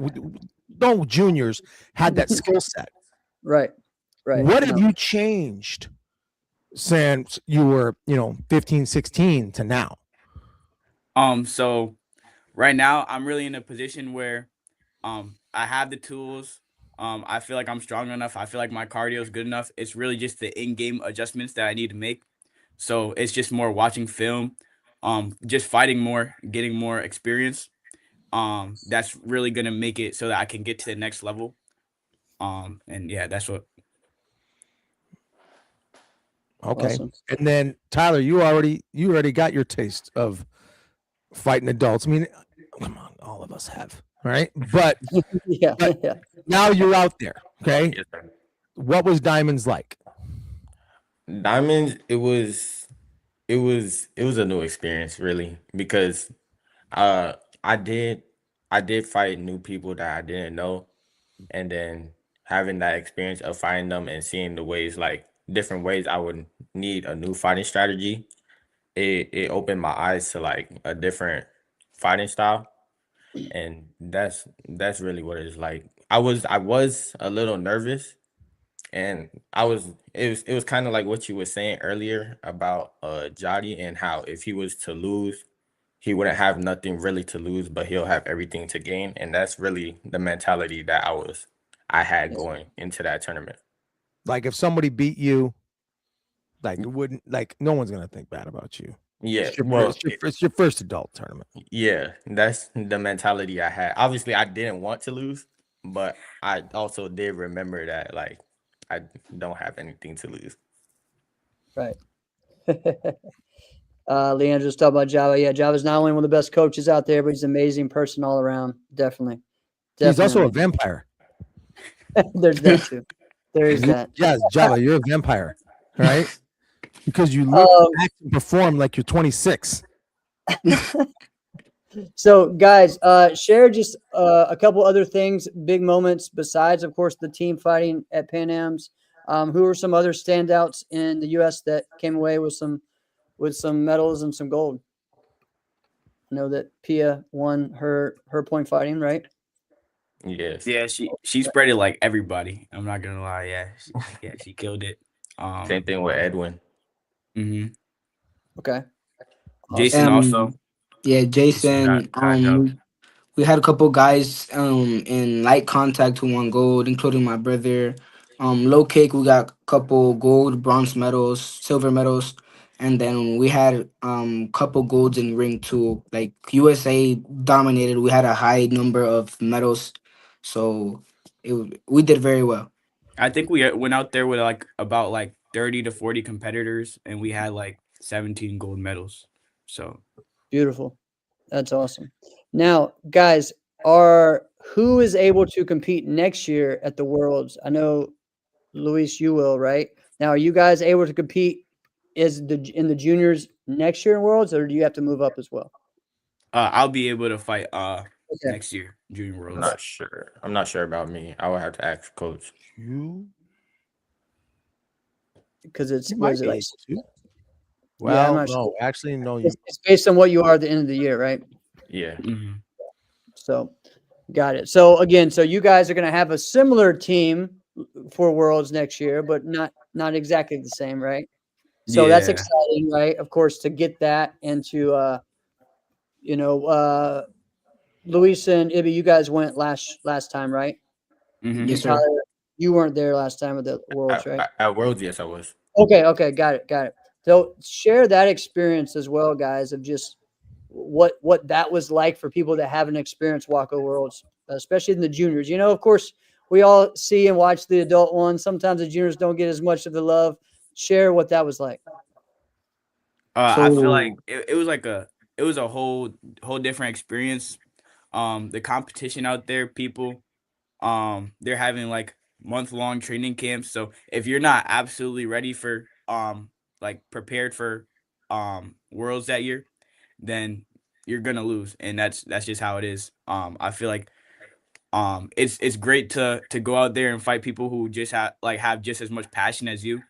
No juniors had that skill set. Right. What have No. you changed since you were 15, 16 to now? So right now I'm really in a position where I have the tools. I feel like I'm strong enough. I feel like my cardio is good enough. It's really just the in-game adjustments that I need to make. So it's just more watching film, just fighting more, getting more experience. That's really gonna make it so that I can get to the next level. And yeah, that's what. Okay. Awesome. And then Tyler, you already got your taste of fighting adults. I mean, come on, all of us have, right? But Yeah. but Yeah. now you're out there. Okay. Yes, sir. What was Diamonds like? Diamonds, it was a new experience really because uh I did I did fight new people that I didn't know, and then having that experience of fighting them and seeing the ways like different ways I would need a new fighting strategy, it opened my eyes to like a different fighting style, and that's really what it's like. I was a little nervous, and it was kind of like what you were saying earlier about Jody and how if he was to lose, he wouldn't have nothing really to lose, but he'll have everything to gain, and that's really the mentality that I had going into that tournament. Like if somebody beat you, like it wouldn't like no one's gonna think bad about you. Yeah, It's well, it's your first adult tournament. yeah, that's the mentality I had. Obviously, I didn't want to lose, but I also did remember that like I don't have anything to lose. Right. Leandro's talking about Java. Yeah, Java's not only one of the best coaches out there, but he's an amazing person all around. Definitely. He's also a Definitely. vampire. There's that too. There is that. Yes, Java, you're a vampire, right? Because you look, Um, act, and perform like you're 26. so, guys, share just a couple other things, big moments besides, of course, the team fighting at Pan Am's. Who are some other standouts in the U.S. that came away with some medals and some gold? I know that Pia won her point fighting, right? Yes. Yeah, she spread it like everybody. I'm not gonna lie. Yeah, she killed it. Same thing with Edwin. hmm Okay, Jason awesome. also. Yeah, Jason got Jason. got dubbed. We had a couple guys in light contact who won gold, including my brother. Low kick, we got a couple gold, bronze medals, silver medals, and then we had couple golds in ring too. Like USA dominated. We had a high number of medals, so we did very well. I think we went out there with like about like 30 to 40 competitors, and we had like 17 gold medals. So Beautiful. That's awesome. Now, guys, are who is able to compete next year at the Worlds? I know, Luis, you will, right? Now, are you guys able to compete in the juniors next year in Worlds, or do you have to move up as well? I'll be able to fight Okay. next year, Junior I'm Worlds. not sure. I'm not sure about me. I would have to ask coach. You, Because it's you was might it be like able to. yeah, I'm Well, not sure. no, actually, no. You It's based on what you are at the end of the year, right? Yeah. hmm So got it. So again, so you guys are going to have a similar team for Worlds next year, but not exactly the same, right? So that's Yeah. exciting, right? Of course, to get that into you know, Luis and Ibby, you guys went last time, right? hmm Yes, And sir. Tyler, you weren't there last time at the Worlds, right? At Worlds, yes, I was. Okay, got it. So share that experience as well, guys, of just what that was like for people that haven't experienced Waco Worlds, especially in the juniors. You know, of course, we all see and watch the adult ones. Sometimes the juniors don't get as much of the love. Share what that was like. I feel like So it was like it was a whole different experience. The competition out there, people, they're having like month-long training camps. So if you're not absolutely ready for like prepared for Worlds that year, then you're gonna lose, and that's just how it is. I feel like it's great to go out there and fight people who just have just as much passion as you.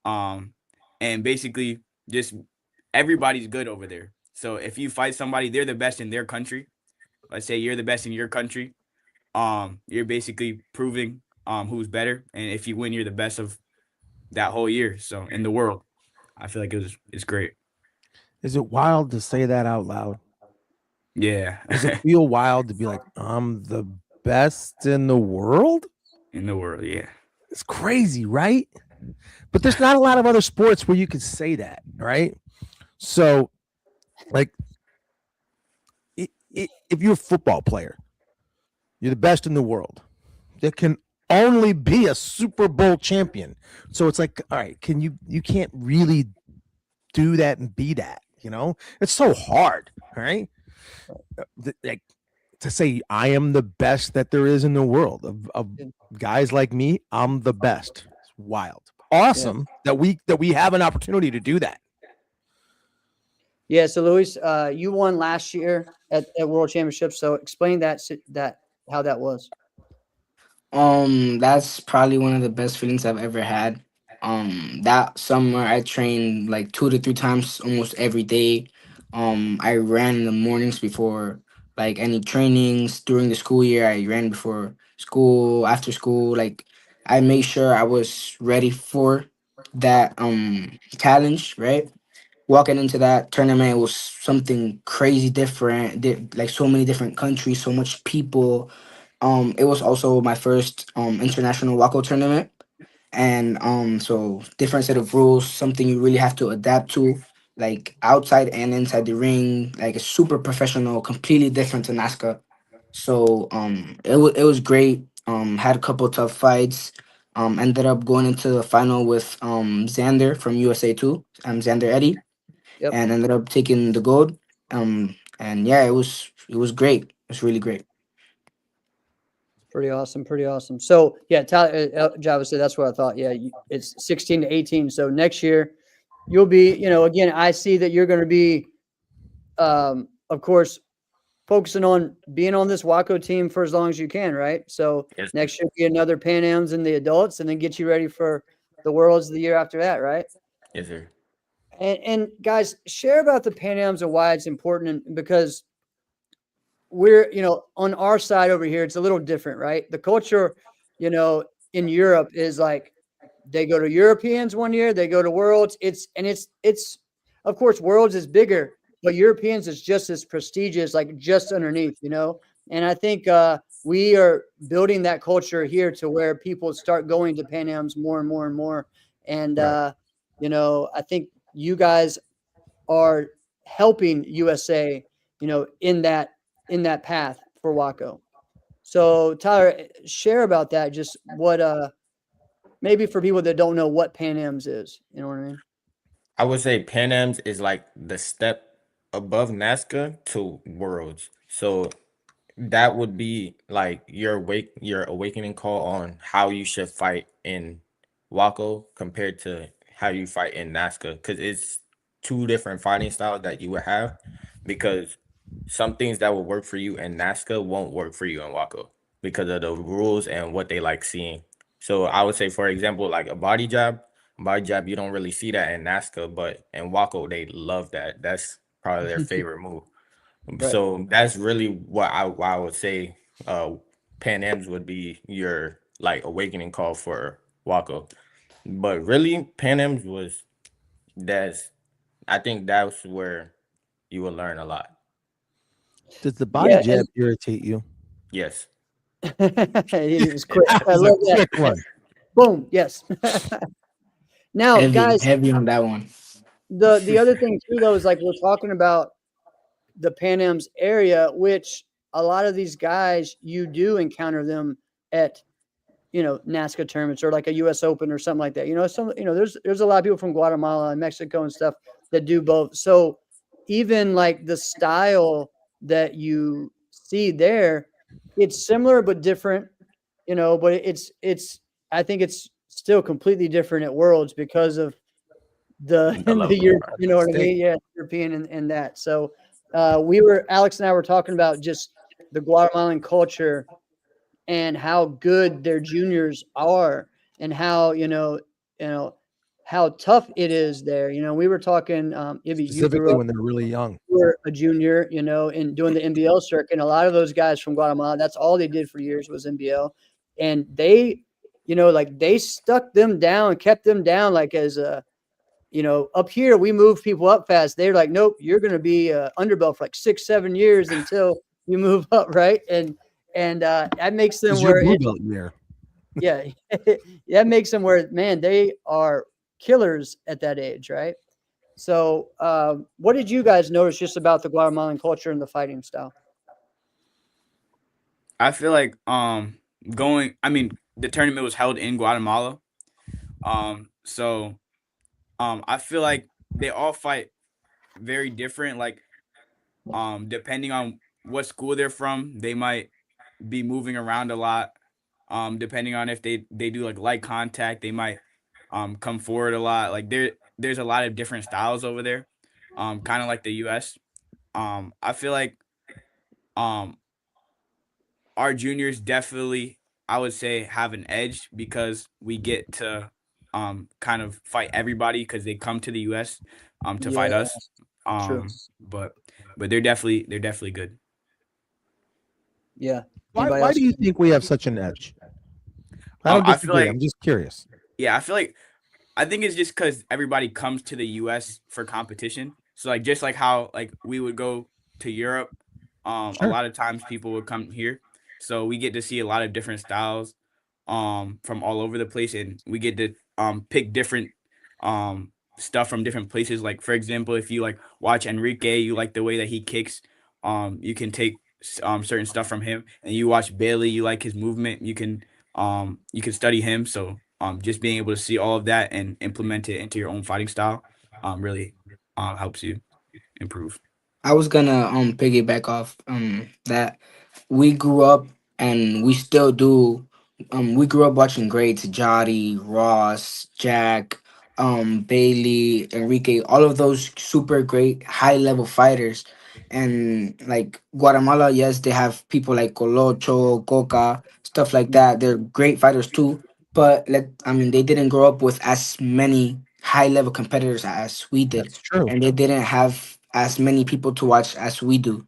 Um, and basically just everybody's good over there. So if you fight somebody, they're the best in their country. Let's say you're the best in your country. You're basically proving who's better, and if you win, you're the best of that whole year. So in the world, I feel like it's great. is it wild to say that out loud? Yeah, Does it feel wild to be like, I'm the best in the world? in the world, yeah. It's crazy, right? But there's not a lot of other sports where you could say that, right? So, like, if you're a football player, you're the best in the world. There can only be a Super Bowl champion. So it's like, all right, you can't really do that and be that, you know? It's so hard, all right? Like to say I am the best that there is in the world of guys like me, I'm the best. It's wild. Awesome that we have an opportunity to do that. Yeah. So Luis, you won last year at World Championships. So explain that how that was. That's probably one of the best feelings I've ever had. That summer I trained like 2 to 3 times almost every day. I ran in the mornings before like any trainings during the school year. I ran before school, after school. Like I made sure I was ready for that challenge, right? Walking into that tournament was something crazy different. Like so many different countries, so much people. It was also my first international Wako tournament, and so different set of rules, something you really have to adapt to. like outside and inside the ring, like it's super professional, completely different to NASCAR. So it was great. Had a couple tough fights. Ended up going into the final with Xander from USA too. Xander Eddy, Yep. and ended up taking the gold. And yeah, it was great. It was really great. Pretty awesome. Pretty awesome. So yeah, Tyler, Java said that's what I thought. Yeah, it's 16 to 18. So next year you'll be, again, I see that you're going to be, of course, focusing on being on this Waco team for as long as you can, right? So Yes, sir. next year be another Pan Am's in the adults, and then get you ready for the Worlds the year after that, right? Yes, sir. And guys, share about the Pan Am's and why it's important, because we're, on our side over here, it's a little different, right? The culture, you know, in Europe is like they go to Europeans one year, they go to Worlds. It's of course Worlds is bigger, but Europeans is just as prestigious, like just underneath. And I think we are building that culture here to where people start going to Pan Am's more and more and more. And Right. I think you guys are helping USA, in that path for Waco. So Tyler, share about that. Just what maybe for people that don't know what Pan Am's is. You know what I mean? I would say Pan Am's is like the step above NASCAR to Worlds. So that would be like your awakening call on how you should fight in Waco compared to how you fight in NASCAR, because it's two different fighting styles that you would have, because some things that will work for you in NASCAR won't work for you in Waco because of the rules and what they like seeing. So I would say, for example, like a body jab, you don't really see that in NASCAR, but in Waco they love that. That's probably their favorite move. Right. So that's really what I would say. Uh, Pan Am's would be your like awakening call for Waco, but really Pan Am's was that's I think that's where you will learn a lot. Does the body Yeah, jab irritate you? Yes. it was quick. That I was a love that. quick one. Boom. Yes. Now, Heavy, guys, heavy on that one. the other thing too, though, is like we're talking about the Pan Am's area, which a lot of these guys you do encounter them at NASCAR tournaments or like a U.S. Open or something like that. There's a lot of people from Guatemala and Mexico and stuff that do both. So even like the style that you see there, it's similar but different. But it's I think it's still completely different at Worlds because of the The the level of Europe, you know practice. what I mean? Yeah, European and that. So Alex and I were talking about just the Guatemalan culture and how good their juniors are, and how you know how tough it is there. We were talking. Maybe you grew Specifically up, when they're really young. you were a junior, and doing the NBL circuit. And a lot of those guys from Guatemala, that's all they did for years was NBL, and they, like they stuck them down, kept them down, like as a up here, we move people up fast. They're like, nope, you're going to be underbelt for like 6-7 years until you move up, right? And that makes them Is your where blue it's belt year? yeah, that makes them where, man, they are killers at that age, right? So, what did you guys notice just about the Guatemalan culture and the fighting style? I feel like going. I mean, the tournament was held in Guatemala. So I feel like they all fight very different. Like depending on what school they're from, they might be moving around a lot. Depending on if they do like light contact, they might come forward a lot. Like there's a lot of different styles over there. Kind of like the U.S. I feel like um our juniors definitely, I would say, have an edge because we get to kind of fight everybody because they come to the US to Yeah, fight us. true. But they're definitely good. Yeah. Why Anybody why else? do you think we have such an edge? I don't I feel disagree. like I'm just curious. yeah, I think it's just because everybody comes to the US for competition. So like just like how like we would go to Europe, a Sure. lot of times people would come here. So we get to see a lot of different styles from all over the place, and we get to pick different stuff from different places. Like for example, if you like watch Enrique, you like the way that he kicks. You can take certain stuff from him, and you watch Bailey, you like his movement. You can study him. So just being able to see all of that and implement it into your own fighting style, really helps you improve. I was gonna piggyback off that we grew up and we still do. We grew up watching greats: Jotty, Ross, Jack, Bailey, Enrique, all of those super great high level fighters. And like Guatemala, yes, they have people like Colocho, Coca, stuff like that. They're great fighters too. But I mean, they didn't grow up with as many high level competitors as we did, That's true. and they didn't have as many people to watch as we do.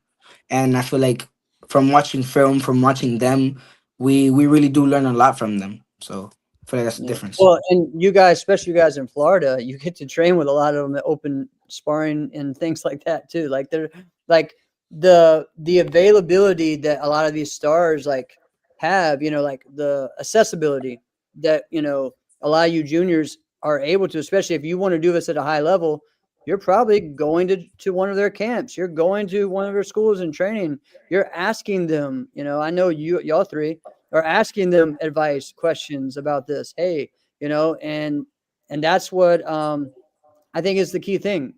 And I feel like from watching film, from watching them, we really do learn a lot from them. So I feel like that's the Yeah. difference. Well, and you guys, especially you guys in Florida, you get to train with a lot of them at open sparring and things like that too. Like they're like the availability that a lot of these stars like have, like the accessibility that, a lot of you juniors are able to, especially if you want to do this at a high level, you're probably going to one of their camps. You're going to one of their schools and training. You're asking them, I know y'all three or asking them advice, questions about this. Hey, and that's what I think is the key thing.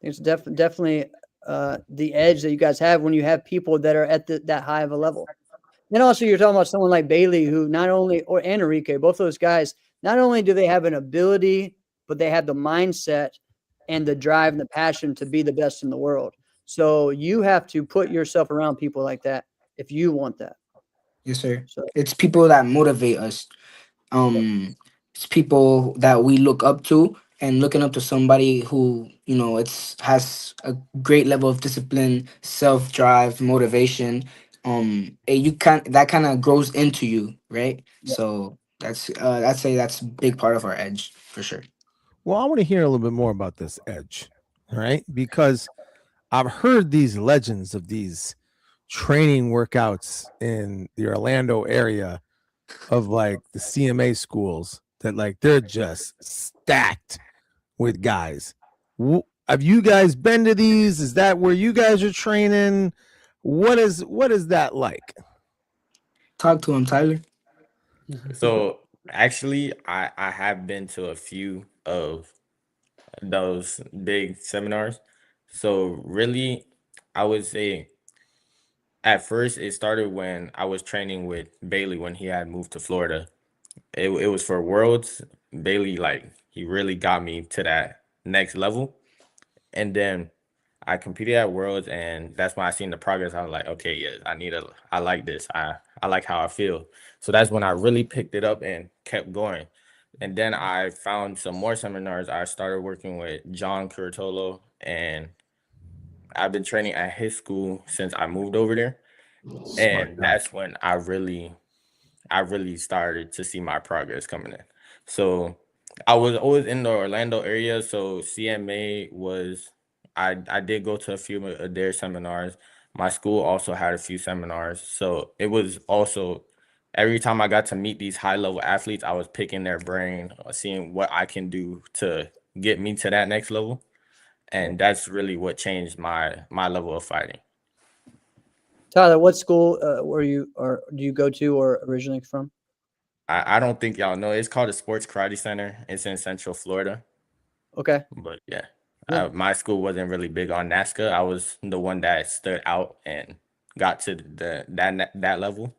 It's definitely the edge that you guys have when you have people that are at that high of a level. And also, you're talking about someone like Bailey, who not only and Enrique, both those guys, not only do they have an ability, but they have the mindset and the drive and the passion to be the best in the world. So you have to put yourself around people like that if you want that. Yes, sir. So It's people that motivate us. It's people that we look up to, and looking up to somebody who it's has a great level of discipline, self drive, motivation. And you can that kind of grows into you, right? So that's I'd say that's a big part of our edge for sure. Well, I want to hear a little bit more about this edge, all right? Because I've heard these legends of these training workouts in the Orlando area of like the CMA schools that like they're just stacked with guys. Have you guys been to these? Is that where you guys are training? What is that like? Talk to him, Tyler. So actually, I have been to a few of those big seminars. So really, I would say at first it started when I was training with Bailey when he had moved to Florida. It was for Worlds. Bailey, like, he really got me to that next level. And then I competed at Worlds, and that's when I seen the progress. I was like, okay, yes, I like this. I like how I feel. So that's when I really picked it up and kept going. And then I found some more seminars. I started working with John Curtolo, and I've been training at his school since I moved over there. Smart And guy. that's when I really started to see my progress coming in. So I was always in the Orlando area. So CMA was, I did go to a few of their seminars. My school also had a few seminars. So it was also every time I got to meet these high level athletes, I was picking their brain, seeing what I can do to get me to that next level. And that's really what changed my level of fighting. Tyler, what school were you or do you go to or originally from? I don't think y'all know. It's called the Sports Karate Center. It's in Central Florida. Okay. But yeah, Yeah. my school wasn't really big on NASCA. I was the one that stood out and got to that level.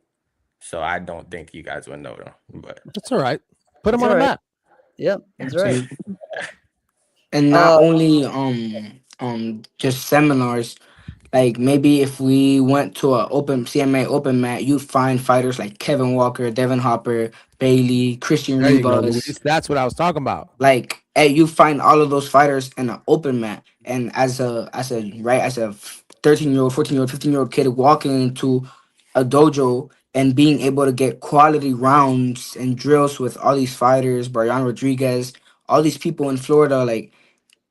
So I don't think you guys would know them. But That's all right. Put him That's on all a right. map. Yep. That's right. Absolutely. And not Uh, only just seminars. Like maybe if we went to a open CMA open mat, you'd find fighters like Kevin Walker, Devin Hopper, Bailey, Christian There you go, Rivas. Luis. That's what I was talking about. Like, hey, you find all of those fighters in an open mat. And as a 13-year-old, 14-year-old, 15-year-old kid walking into a dojo and being able to get quality rounds and drills with all these fighters, Brian Rodriguez, all these people in Florida, like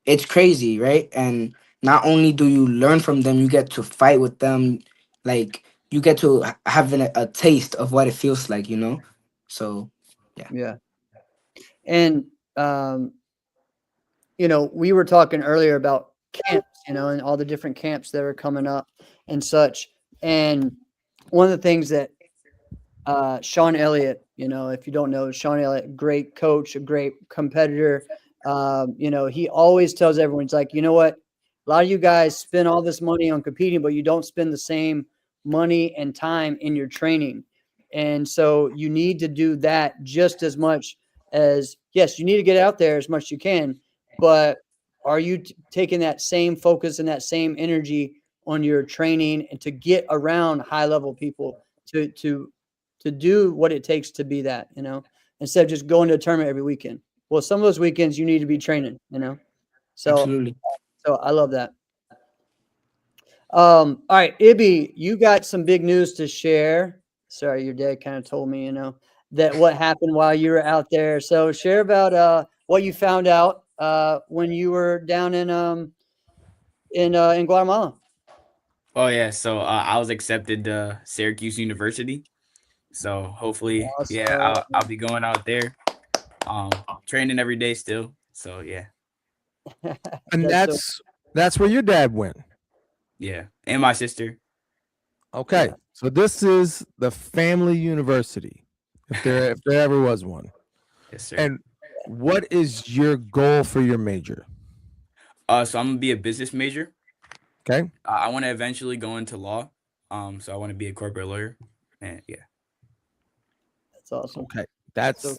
it's crazy, right? And not only do you learn from them, you get to fight with them. Like you get to have a taste of what it feels like. So yeah. yeah. And um, we were talking earlier about camps, and all the different camps that are coming up and such. And one of the things that Sean Elliott, if you don't know, Sean Elliott, great coach, a great competitor. He always tells everyone, he's like, you know what? A lot of you guys spend all this money on competing, but you don't spend the same money and time in your training. And so you need to do that just as much as, yes, you need to get out there as much as you can, but are you taking that same focus and that same energy on your training and to get around high level people to do what it takes to be that, instead of just going to a tournament every weekend. Well, some of those weekends you need to be training, So, Absolutely. so I love that. All right, Ibby, you got some big news to share. Sorry, your dad kind of told me, that what happened while you were out there. So share about what you found out when you were down in Guatemala. Oh yeah, so I was accepted to Syracuse University. So hopefully, yeah, Awesome. I'll be going out there, training every day still. So yeah, And That's so that's where your dad went. yeah, and my sister. Okay. Yeah. So this is the family university. If there ever was one. Yes, sir. And what is your goal for your major? So I'm gonna be a business major. Okay. I want to eventually go into law. So I want to be a corporate lawyer, and yeah. That's awesome. Okay. That's So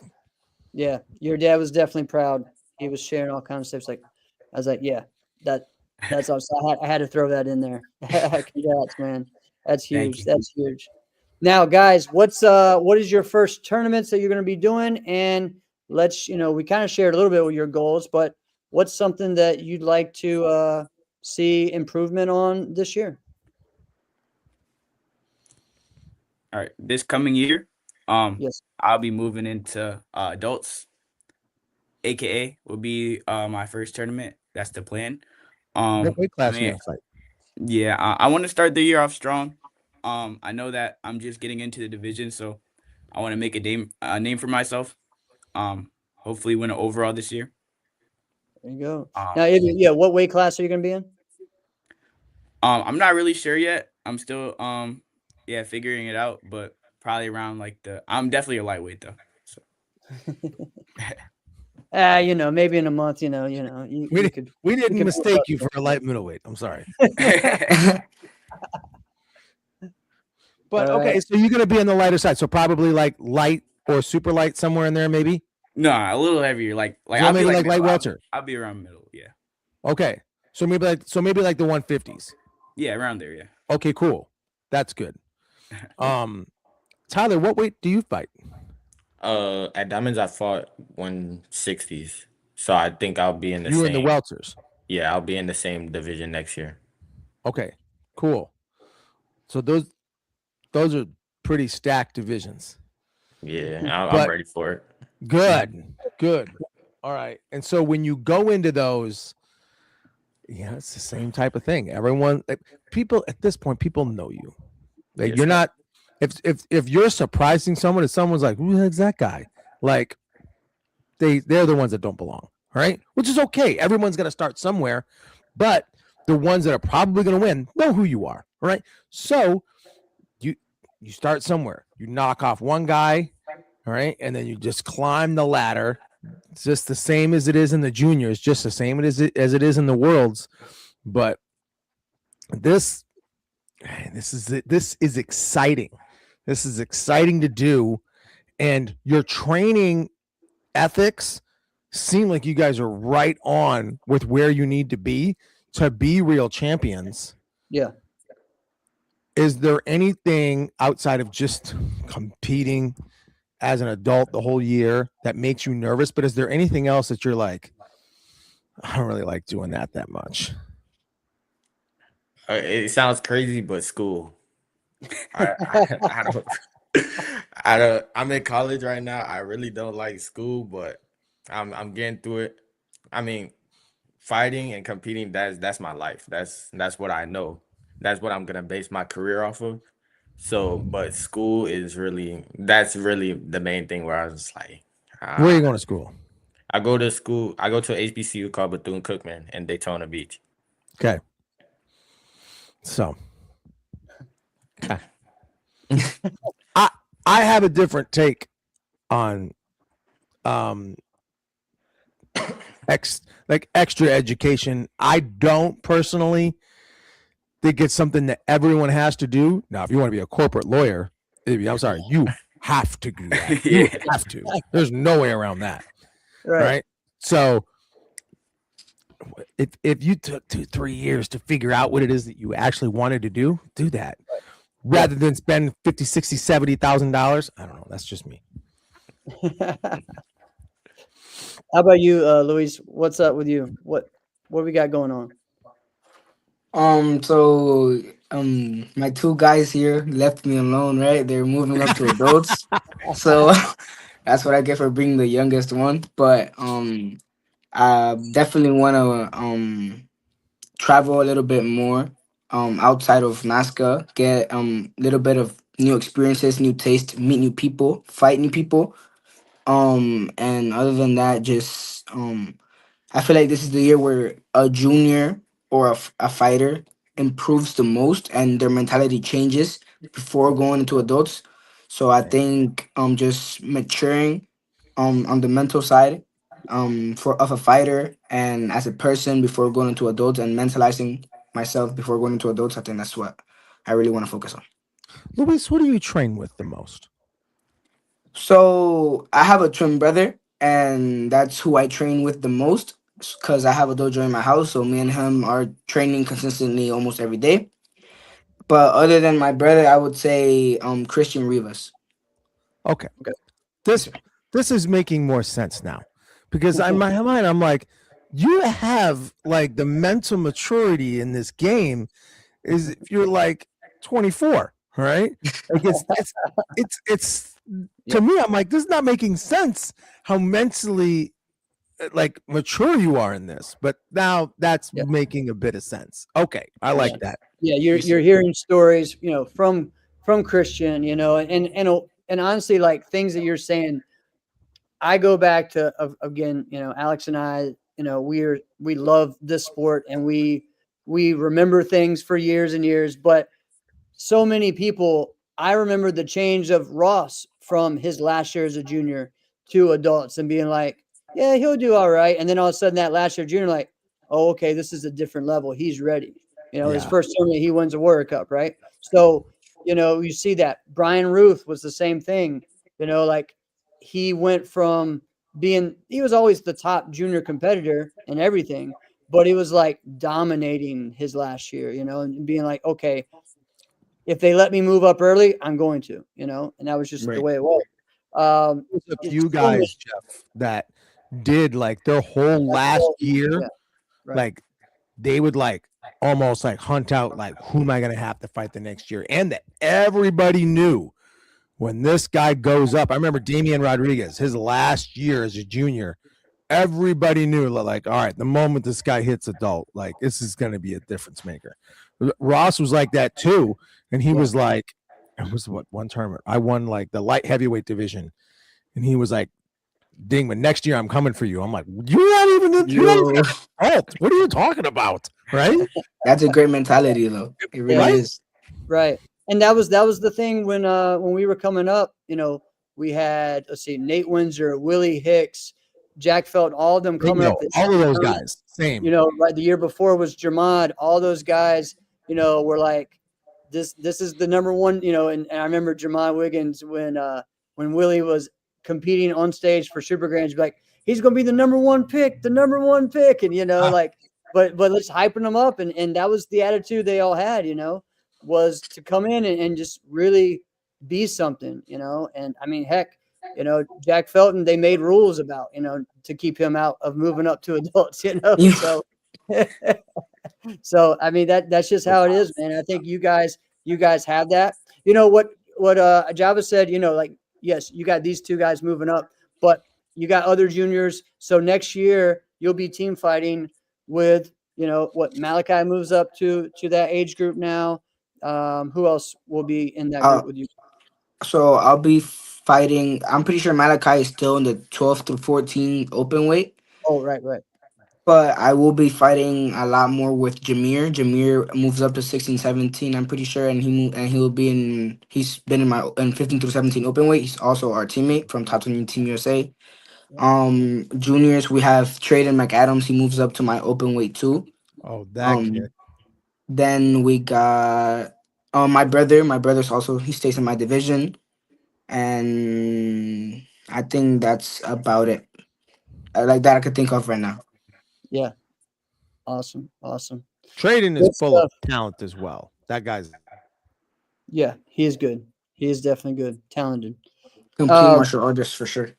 yeah, your dad was definitely proud. He was sharing all kinds of stuff. Like, I was like, yeah, that's awesome. I had to throw that in there. Congrats, man. That's Thank huge. you. That's huge. Now, guys, what is your first tournaments that you're going to be doing? And let's, we kind of shared a little bit with your goals, but what's something that you'd like to see improvement on this year? All right, this coming year, Yes. I'll be moving into adults, aka will be my first tournament. That's the plan. what weight I class are you mean, gonna fight? yeah, I want to start the year off strong. I know that I'm just getting into the division, so I want to make a name for myself. Hopefully win an overall this year. There you go. Um, Now, yeah, what weight class are you going to be in? I'm not really sure yet. I'm still yeah, figuring it out, but probably around like I'm definitely a lightweight though. So Maybe in a month, you We could. we didn't can move mistake up. you for a light middleweight. I'm sorry. But All right. okay, so you're gonna be on the lighter side. So probably like light or super light somewhere in there, maybe. No, a little heavier. Like So I'll be maybe like like light middle. welter. I'll be around middle. Yeah. Okay. So maybe like the 150s. Yeah, around there, yeah. Okay, cool. That's good. Tyler, what weight do you fight? At Diamonds I fought 160s. So I think I'll be in the You were in the same. welters. Yeah, I'll be in the same division next year. Okay, cool. So those are pretty stacked divisions. Yeah, I'm But ready for it. good. All right. And so when you go into those, it's the same type of thing. Everyone, people at this point, people know you. Like Yes, you're sir. not. If you're surprising someone, if someone's like, "Who the heck's that guy?" Like they're the ones that don't belong, right? Which is okay. Everyone's gonna start somewhere, but the ones that are probably gonna win know who you are, right? So you start somewhere. You knock off one guy, all right, and then you just climb the ladder. It's just the same as it is in the juniors, just the same as it is in the worlds. But this is exciting. This is exciting to do, and your training ethics seem like you guys are right on with where you need to be real champions. Yeah. Is there anything outside of just competing as an adult the whole year that makes you nervous? But is there anything else that you're like, I don't really like doing that much? It sounds crazy, but school. I don't. I don't. I'm in college right now. I really don't like school, but I'm getting through it. I mean, fighting and competing, that's my life. That's what I know. That's what I'm gonna base my career off of. So, but school is that's really the main thing where I was just like, Where are you ah, going to school? I go to school. I go to a HBCU called Bethune Cookman in Daytona Beach. Okay. So okay. I I have a different take on extra education. I don't personally think it's something that everyone has to do. Now, if you want to be a corporate lawyer, I'm sorry, you have to do that. You Yeah. have to. There's no way around that. Right. Right. So if you took 2-3 years to figure out what it is that you actually wanted to do that rather than spend $50, $60, $70,000. I don't know. That's just me. How about you, Luis? What's up with you? What we got going on? So my two guys here left me alone, right? They're moving up to adults. So that's what I get for being the youngest one. But I definitely want to travel a little bit more outside of NASCA, get a little bit of new experiences, new taste, meet new people, fight new people. And other than that, just I feel like this is the year where a junior or a fighter improves the most and their mentality changes before going into adults. So I think just maturing on the mental side for of a fighter and as a person before going into adults and mentalizing myself before going into adults, I think that's what I really want to focus on. Luis, who do you train with the most? So I have a twin brother, and that's who I train with the most because I have a dojo in my house. So me and him are training consistently almost every day. But other than my brother, I would say Christian Rivas. Okay. Okay. This this is making more sense now. Because in my mind, I'm like, you have like the mental maturity in this game is if you're like 24, right? Like it's to me, I'm like, this is not making sense how mentally like mature you are in this. But now that's Yeah. making a bit of sense. Okay, I like that. Yeah, you're hearing stories, from Christian, and honestly, like things that you're saying. I go back to again, Alex and I, we love this sport and we remember things for years and years, but so many people. I remember the change of Ross from his last year as a junior to adults and being like, yeah, he'll do all right. And then all of a sudden that last year junior, like, oh, okay, this is a different level. He's ready. His Yeah. first tournament, he wins a World Cup, right? So, you see that. Brian Ruth was the same thing, like he went from he was always the top junior competitor and everything, but he was like dominating his last year, and being like, okay, if they let me move up early, I'm going to, and that was just the Right. way it was. There's a few guys, Jeff, that did like their whole last year, yeah, right. like they would like almost like hunt out like who am I gonna have to fight the next year, and that everybody knew when this guy goes up. I remember Damian Rodriguez, his last year as a junior. Everybody knew, like, all right, the moment this guy hits adult, like this is gonna be a difference maker. Ross was like that too, and he was like, it was what one tournament I won like the light heavyweight division, and he was like, Dingman, next year I'm coming for you. I'm like, you're not even Yo, adult. What are you talking about? Right? that's a great mentality, though. It really Right? is. Right. And that was the thing when we were coming up, we had, let's see, Nate Windsor, Willie Hicks, Jack Felt, all of them coming up. All of those guys, same. Right. The year before was Jermad. All those guys, were like, this is the number one, and I remember Jermad Wiggins when Willie was competing on stage for Super Grands, like, he's gonna be the number one pick, and like, but let's hyping them up, and that was the attitude they all had, was to come in and just really be something, and I mean, heck, Jack Felton, they made rules about, to keep him out of moving up to adults, so so I mean that's just how it is, man. I think you guys have that. What Java said, like, yes, you got these two guys moving up, but you got other juniors. So next year you'll be team fighting with, what Malachi moves up to that age group now. Who else will be in that group with you? So I'll be fighting. I'm pretty sure Malachi is still in the 12 to 14 open weight. Oh, right, right. But I will be fighting a lot more with Jameer. Jameer moves up to 16, 17. I'm pretty sure, and he'll be in. He's been in my in 15 through 17 open weight. He's also our teammate from Top 20 Team USA. Juniors, we have Traden McAdams. He moves up to my open weight too. Oh, that kid. Um, then we got my brother. My brother's also he stays in my division, and I think that's about it. Like that I could think of right now. Yeah. Awesome. Awesome. Trading is Good full of stuff. talent as well. That guy's Yeah, he is good. He is definitely good. Talented. Complete martial artist for sure.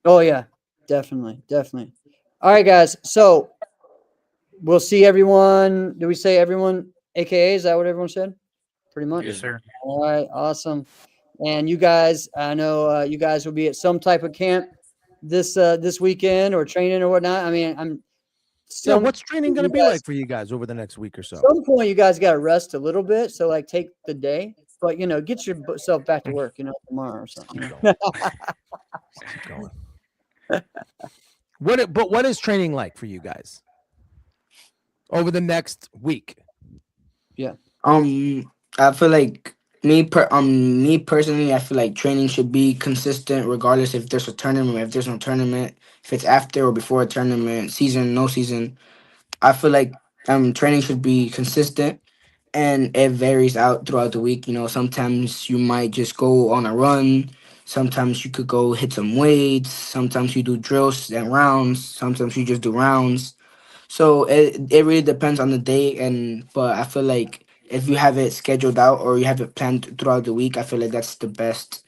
Oh yeah, definitely, definitely. All right, guys. So we'll see everyone. Do we say everyone? AKA, is that what everyone said? Pretty much. Yes, sir. All right, awesome. And you guys, I know you guys will be at some type of camp this weekend or training or whatnot. I mean, I'm yeah. some What's training going to you be guys, like for you guys over the next week or so? some point you guys got to rest a little bit. So like take the day, but get yourself back to work, tomorrow or something. Keep going. What is training like for you guys over the next week? Yeah. I feel like me personally, I feel like training should be consistent regardless if there's a tournament, if there's no tournament, if it's after or before a tournament, season, no season. I feel like training should be consistent and it varies out throughout the week. Sometimes you might just go on a run. Sometimes you could go hit some weights. Sometimes you do drills and rounds. Sometimes you just do rounds. So it really depends on the day, but I feel like if you have it scheduled out or you have it planned throughout the week, I feel like that's the best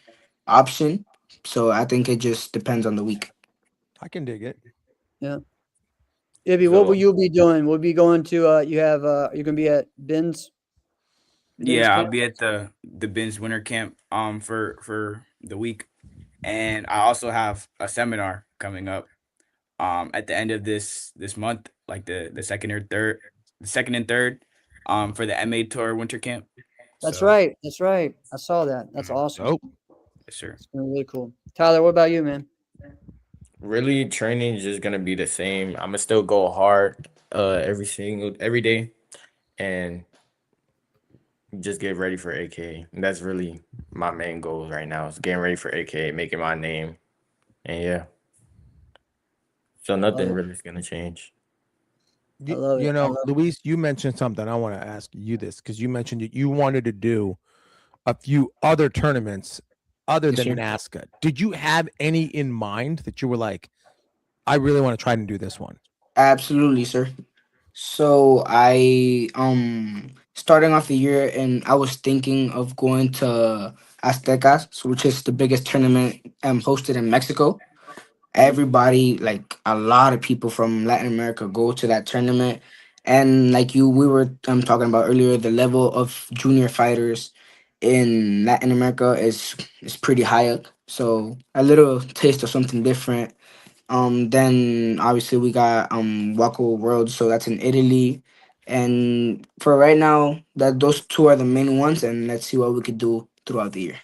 option. So I think it just depends on the week. I can dig it. Yeah. Ibby, what will So you be doing? We'll be going to you're gonna be at Ben's Yeah, I'll camp? be at the Ben's winter camp for the week, and I also have a seminar coming up at the end of this month, like the second and third for the MA Tour winter camp. That's So right. That's right. I saw that. That's awesome. Dope. yes, sir. It's gonna be really cool. Tyler, what about you, man? really training is just gonna be the same. I'm gonna still go hard every day and just get ready for AK. And that's really my main goal right now is getting ready for AK, making my name. And yeah. So nothing it. really is gonna change. I love it. I love it. Luis, you mentioned something. I want to ask you this because you mentioned that you wanted to do a few other tournaments other Yes, than sir. NASCA. Did you have any in mind that you were like, I really want to try and do this one? Absolutely, sir. So I starting off the year and I was thinking of going to Aztecas, which is the biggest tournament hosted in Mexico. Everybody, like a lot of people from Latin America go to that tournament. And like we were talking about earlier, the level of junior fighters in Latin America is pretty high up. So a little taste of something different. Then obviously we got Wako World, so that's in Italy. And for right now, that those two are the main ones, and let's see what we could do throughout the year.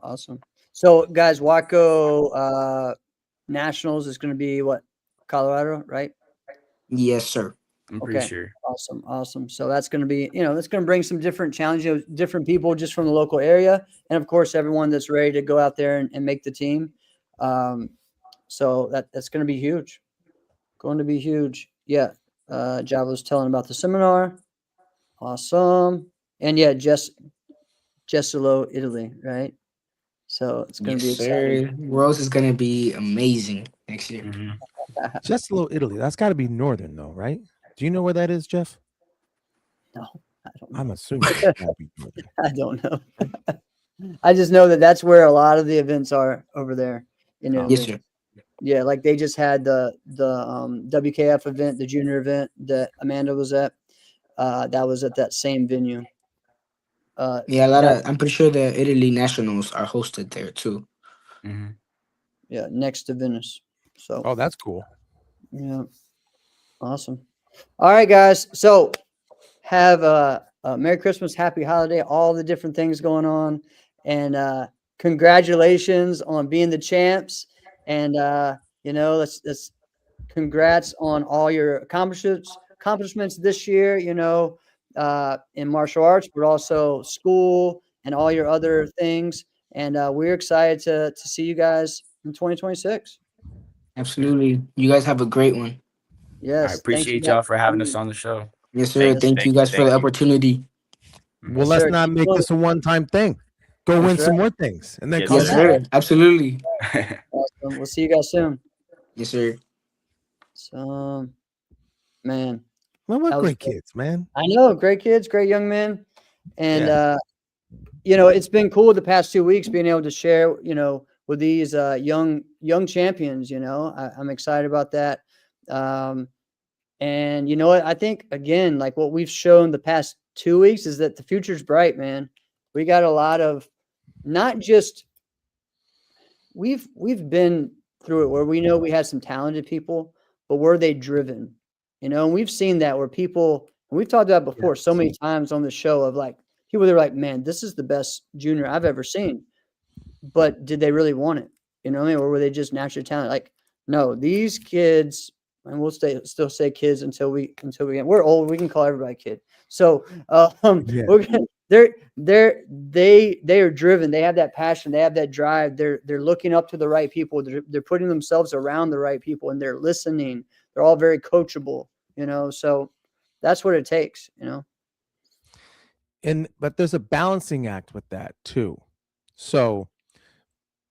Awesome. So guys, Waco Nationals is gonna be what? Colorado, right? Yes, sir. I'm pretty Okay. sure. Awesome. Awesome. So that's going to be, that's going to bring some different challenges, different people just from the local area. And of course, everyone that's ready to go out there and make the team. So that's going to be huge. Going to be huge. Yeah. Java was telling about the seminar. Awesome. And yeah, Jessalo, Italy, right? So it's going Yes, to be exciting. sir. Worlds is gonna be amazing next year. Hmm. Just a little Italy. That's got to be northern, though, right? Do you know where that is, Jeff? No, I don't I'm know. assuming it's got to be northern. I don't know. I just know that that's where a lot of the events are over there in Oh, Yes, Italy. sir. Yeah, like they just had the WKF event, the junior event that Amanda was at. That was at that same venue. Yeah, That I'm pretty sure the Italy nationals are hosted there too. Hmm. yeah, next to Venice. So oh, that's cool. yeah, awesome. All right, guys. So have a Merry Christmas, Happy Holiday, all the different things going on, and congratulations on being the champs. And, let's congrats on all your accomplishments this year, in martial arts, but also school and all your other things. And we're excited to see you guys in 2026. Absolutely. You guys have a great one. I Yes. Thanks appreciate again. y'all for having us on the show. Yes, sir. Yes. Thank you guys for the opportunity. Well, Yes, let's sir. not Keep make going. this a one-time thing. Go win That's some right. more things and then Yes, come Yes, sir. back. sir. Absolutely. Awesome. We'll see you guys soon. Yes, sir. So, man, Well, we're that was great kids, man. I know, great kids, great young men. And, Yeah. it's been cool the past 2 weeks being able to share, with these young champions. I'm excited about that. And you know what? I think again, like what we've shown the past 2 weeks is that the future's bright, man. We got a lot of not just we've been through it where we know we had some talented people, but were they driven? And we've seen that where people, and we've talked about before so many times on the show of like people that are like, man, this is the best junior I've ever seen. But did they really want it? You know what I mean? Or were they just naturally talented? Like, no, these kids, and we'll still say kids until we're old. We can call everybody kid. So Yeah. we're gonna they are driven. They have that passion. They have that drive. They're looking up to the right people. They're putting themselves around the right people, and they're listening. They're all very coachable. So that's what it takes. But there's a balancing act with that too. So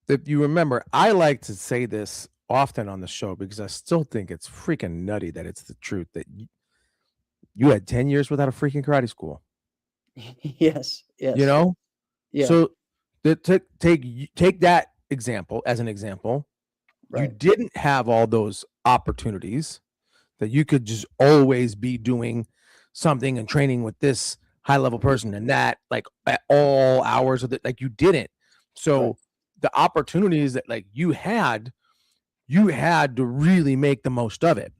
if you remember, I like to say this often on the show because I still think it's freaking nutty that it's the truth that you had 10 years without a freaking karate school. Yes. You Yes. know? Yeah. So take that example as an example. You Right. didn't have all those opportunities that you could just always be doing something and training with this high level person and that like at all hours of it. Like you didn't. So Right. the opportunities that like you had to really make the most of it.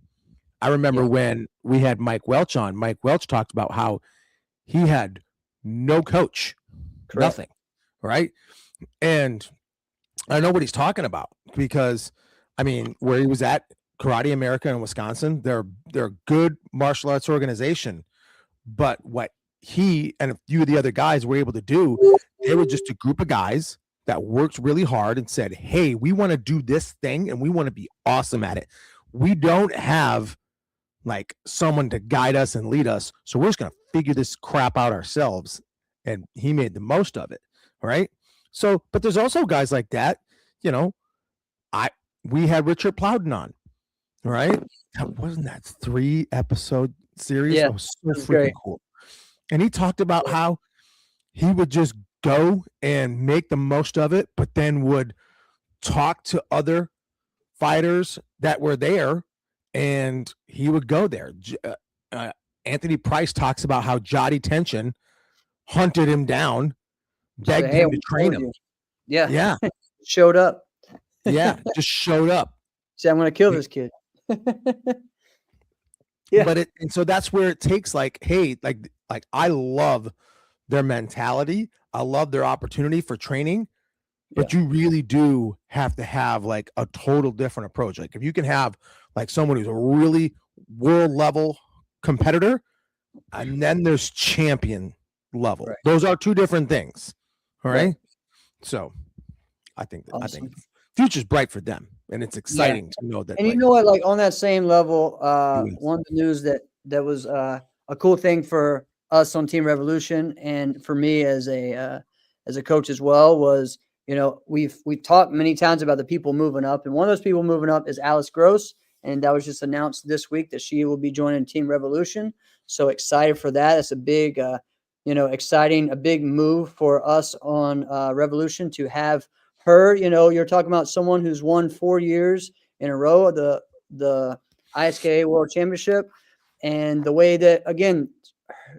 I remember Yeah. when we had Mike Welch on. Mike Welch talked about how he had no coach, Correct. nothing, right? And I know what he's talking about because, I mean, where he was at Karate America in Wisconsin, they're a good martial arts organization, but what he and a few of the other guys were able to do, they were just a group of guys that worked really hard and said, "Hey, we want to do this thing and we want to be awesome at it. We don't have like someone to guide us and lead us, so we're just gonna figure this crap out ourselves." And he made the most of it, right? So, but there's also guys like that, you know. We had Richard Plowden on, right? Wasn't that 3-episode series? Yeah, That was so was freaking great. cool. And he talked about how he would just go and make the most of it, but then would talk to other fighters that were there, and he would go there. Anthony Price talks about how Jotty Tension hunted him down, Say, begged hey, him to I train told him. you. Yeah. Yeah, Showed up. yeah, just showed up. Say, I'm going to kill this kid. Yeah. But and so that's where it takes like, hey, like I love their mentality. I love their opportunity for training, but you really do have to have like a total different approach. Like if you can have like someone who's a really world level competitor, and then there's champion level. Right. Those are two different things. All right. Right. So I think Awesome. future's bright for them, and it's exciting to know that. And like, you know what? Like on that same level, is. one of the news that was a cool thing for us on Team Revolution and for me as a coach as well was, we've talked many times about the people moving up, and one of those people moving up is Alice Gross, and that was just announced this week that she will be joining Team Revolution. So excited for that. It's a big, exciting, a big move for us on Revolution to have her. You're talking about someone who's won 4 years in a row of the ISKA World Championship, and the way that again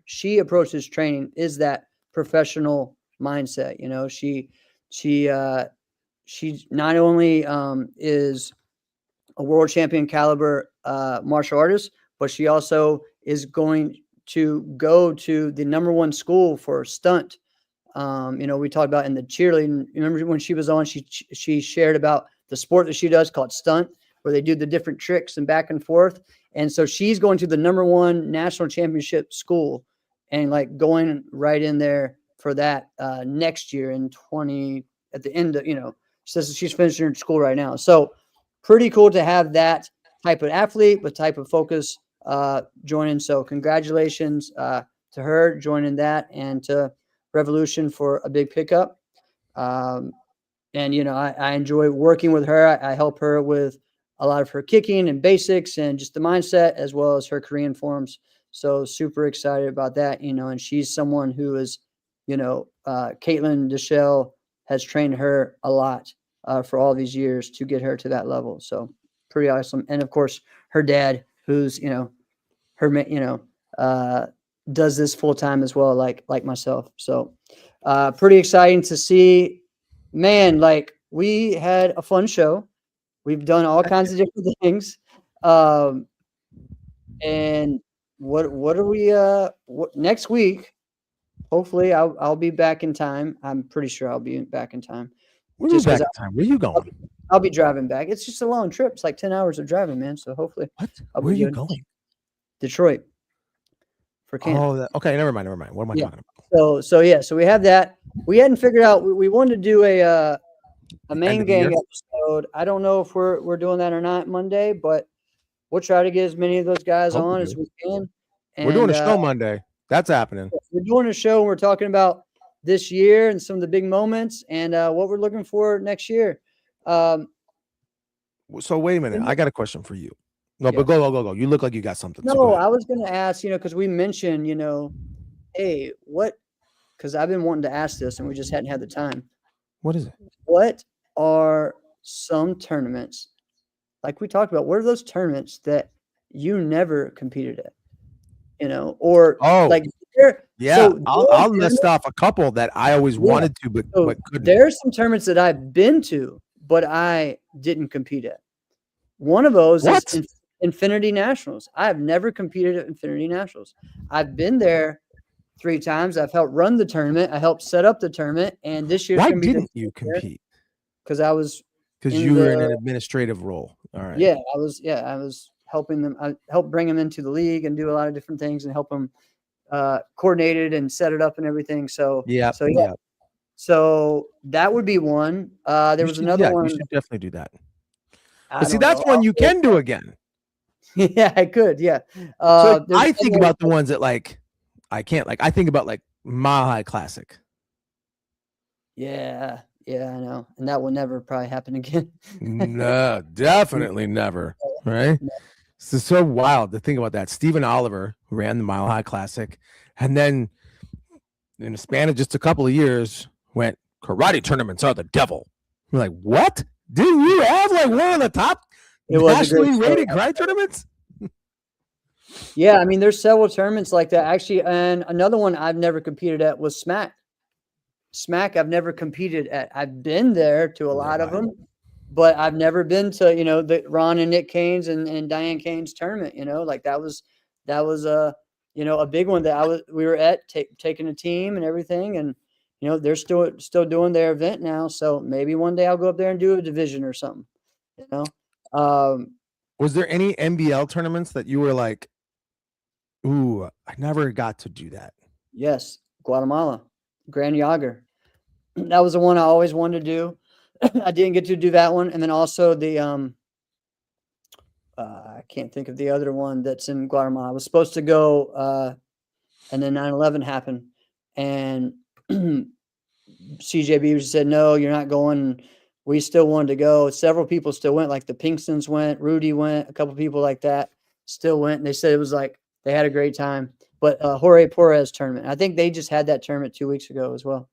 she approaches training is that professional mindset. She not only is a world champion caliber martial artist, but she also is going to go to the #1 school for stunt We talked about in the cheerleading. Remember when she was on, she shared about the sport that she does called stunt, where they do the different tricks and back and forth. And so she's going to the #1 national championship school and like going right in there for that next year in at the end of, she says she's finishing her school right now. So pretty cool to have that type of athlete with type of focus joining. So congratulations to her joining that, and to Revolution for a big pickup. And, I enjoy working with her. I help her with a lot of her kicking and basics and just the mindset, as well as her Korean forms. So super excited about that, and she's someone who is, Caitlin Deschelle has trained her a lot for all these years to get her to that level. So pretty awesome. And of course, her dad, who's, does this full time as well, like myself. So pretty exciting to see, man. Like, we had a fun show. We've done all kinds of different things. And what are we next week? Hopefully I'll be back in time. I'm pretty sure I'll be back in time. Where you back in time? Where you going? I'll be driving back. It's just a long trip. It's like 10 hours of driving, man. So hopefully. What? Where are you going? Detroit. For camp. Oh, okay. Never mind. What am I talking about? So we have that. We hadn't figured out. We wanted to do a main gang episode. I don't know if we're doing that or not Monday, but we'll try to get as many of those guys on as we can. And, we're doing a show Monday. That's happening. We're doing a show, and we're talking about this year and some of the big moments and what we're looking for next year. So wait a minute. I got a question for you. No, but go. You look like you got something. No, so I was going to ask, because we mentioned, hey, because I've been wanting to ask this and we just hadn't had the time. What is it? What are some tournaments, like we talked about, what are those tournaments that you never competed at? Yeah, so I'll list off a couple that I always wanted to, but couldn't. There's some tournaments that I've been to, but I didn't compete at. One of those is Infinity Nationals. I have never competed at Infinity Nationals. I've been there 3 times. I've helped run the tournament. I helped set up the tournament. And this year, why didn't you compete? Because I was you were in an administrative role. All right. Yeah, I was helping them. I helped bring them into the league and do a lot of different things and help them coordinate it and set it up and everything. So So that would be one. There was another one. You should definitely do that. But see, that's one you can do again. Yeah, I could. Yeah. So I think about the ones that I can't. I think about Mile High Classic. Yeah, I know, and that will never probably happen again. No, definitely never. Right? No. It's so wild to think about that. Stephen Oliver, who ran the Mile High Classic, and then in the span of just a couple of years, went, karate tournaments are the devil. We're like, what? Didn't you have one of the top nationally rated karate tournaments? Yeah, I mean, there's several tournaments like that actually, and another one I've never competed at was Smack. I've never competed at. I've been there to a lot of them, but I've never been to the Ron and Nick Kane's and Diane Kane's tournament. That was a a big one that we were at taking a team and everything, and they're still doing their event now. So maybe one day I'll go up there and do a division or something. Was there any NBL tournaments that you were like, ooh, I never got to do that? Yes, Guatemala, Grand Yager. That was the one I always wanted to do. I didn't get to do that one, and then also the I can't think of the other one that's in Guatemala. I was supposed to go, and then 9/11 happened, and CJB said, "No, you're not going." We still wanted to go. Several people still went, like the Pinkstons went, Rudy went, a couple people like that still went. And they said it was like they had a great time. But Jorge Perez tournament, I think they just had that tournament 2 weeks ago as well,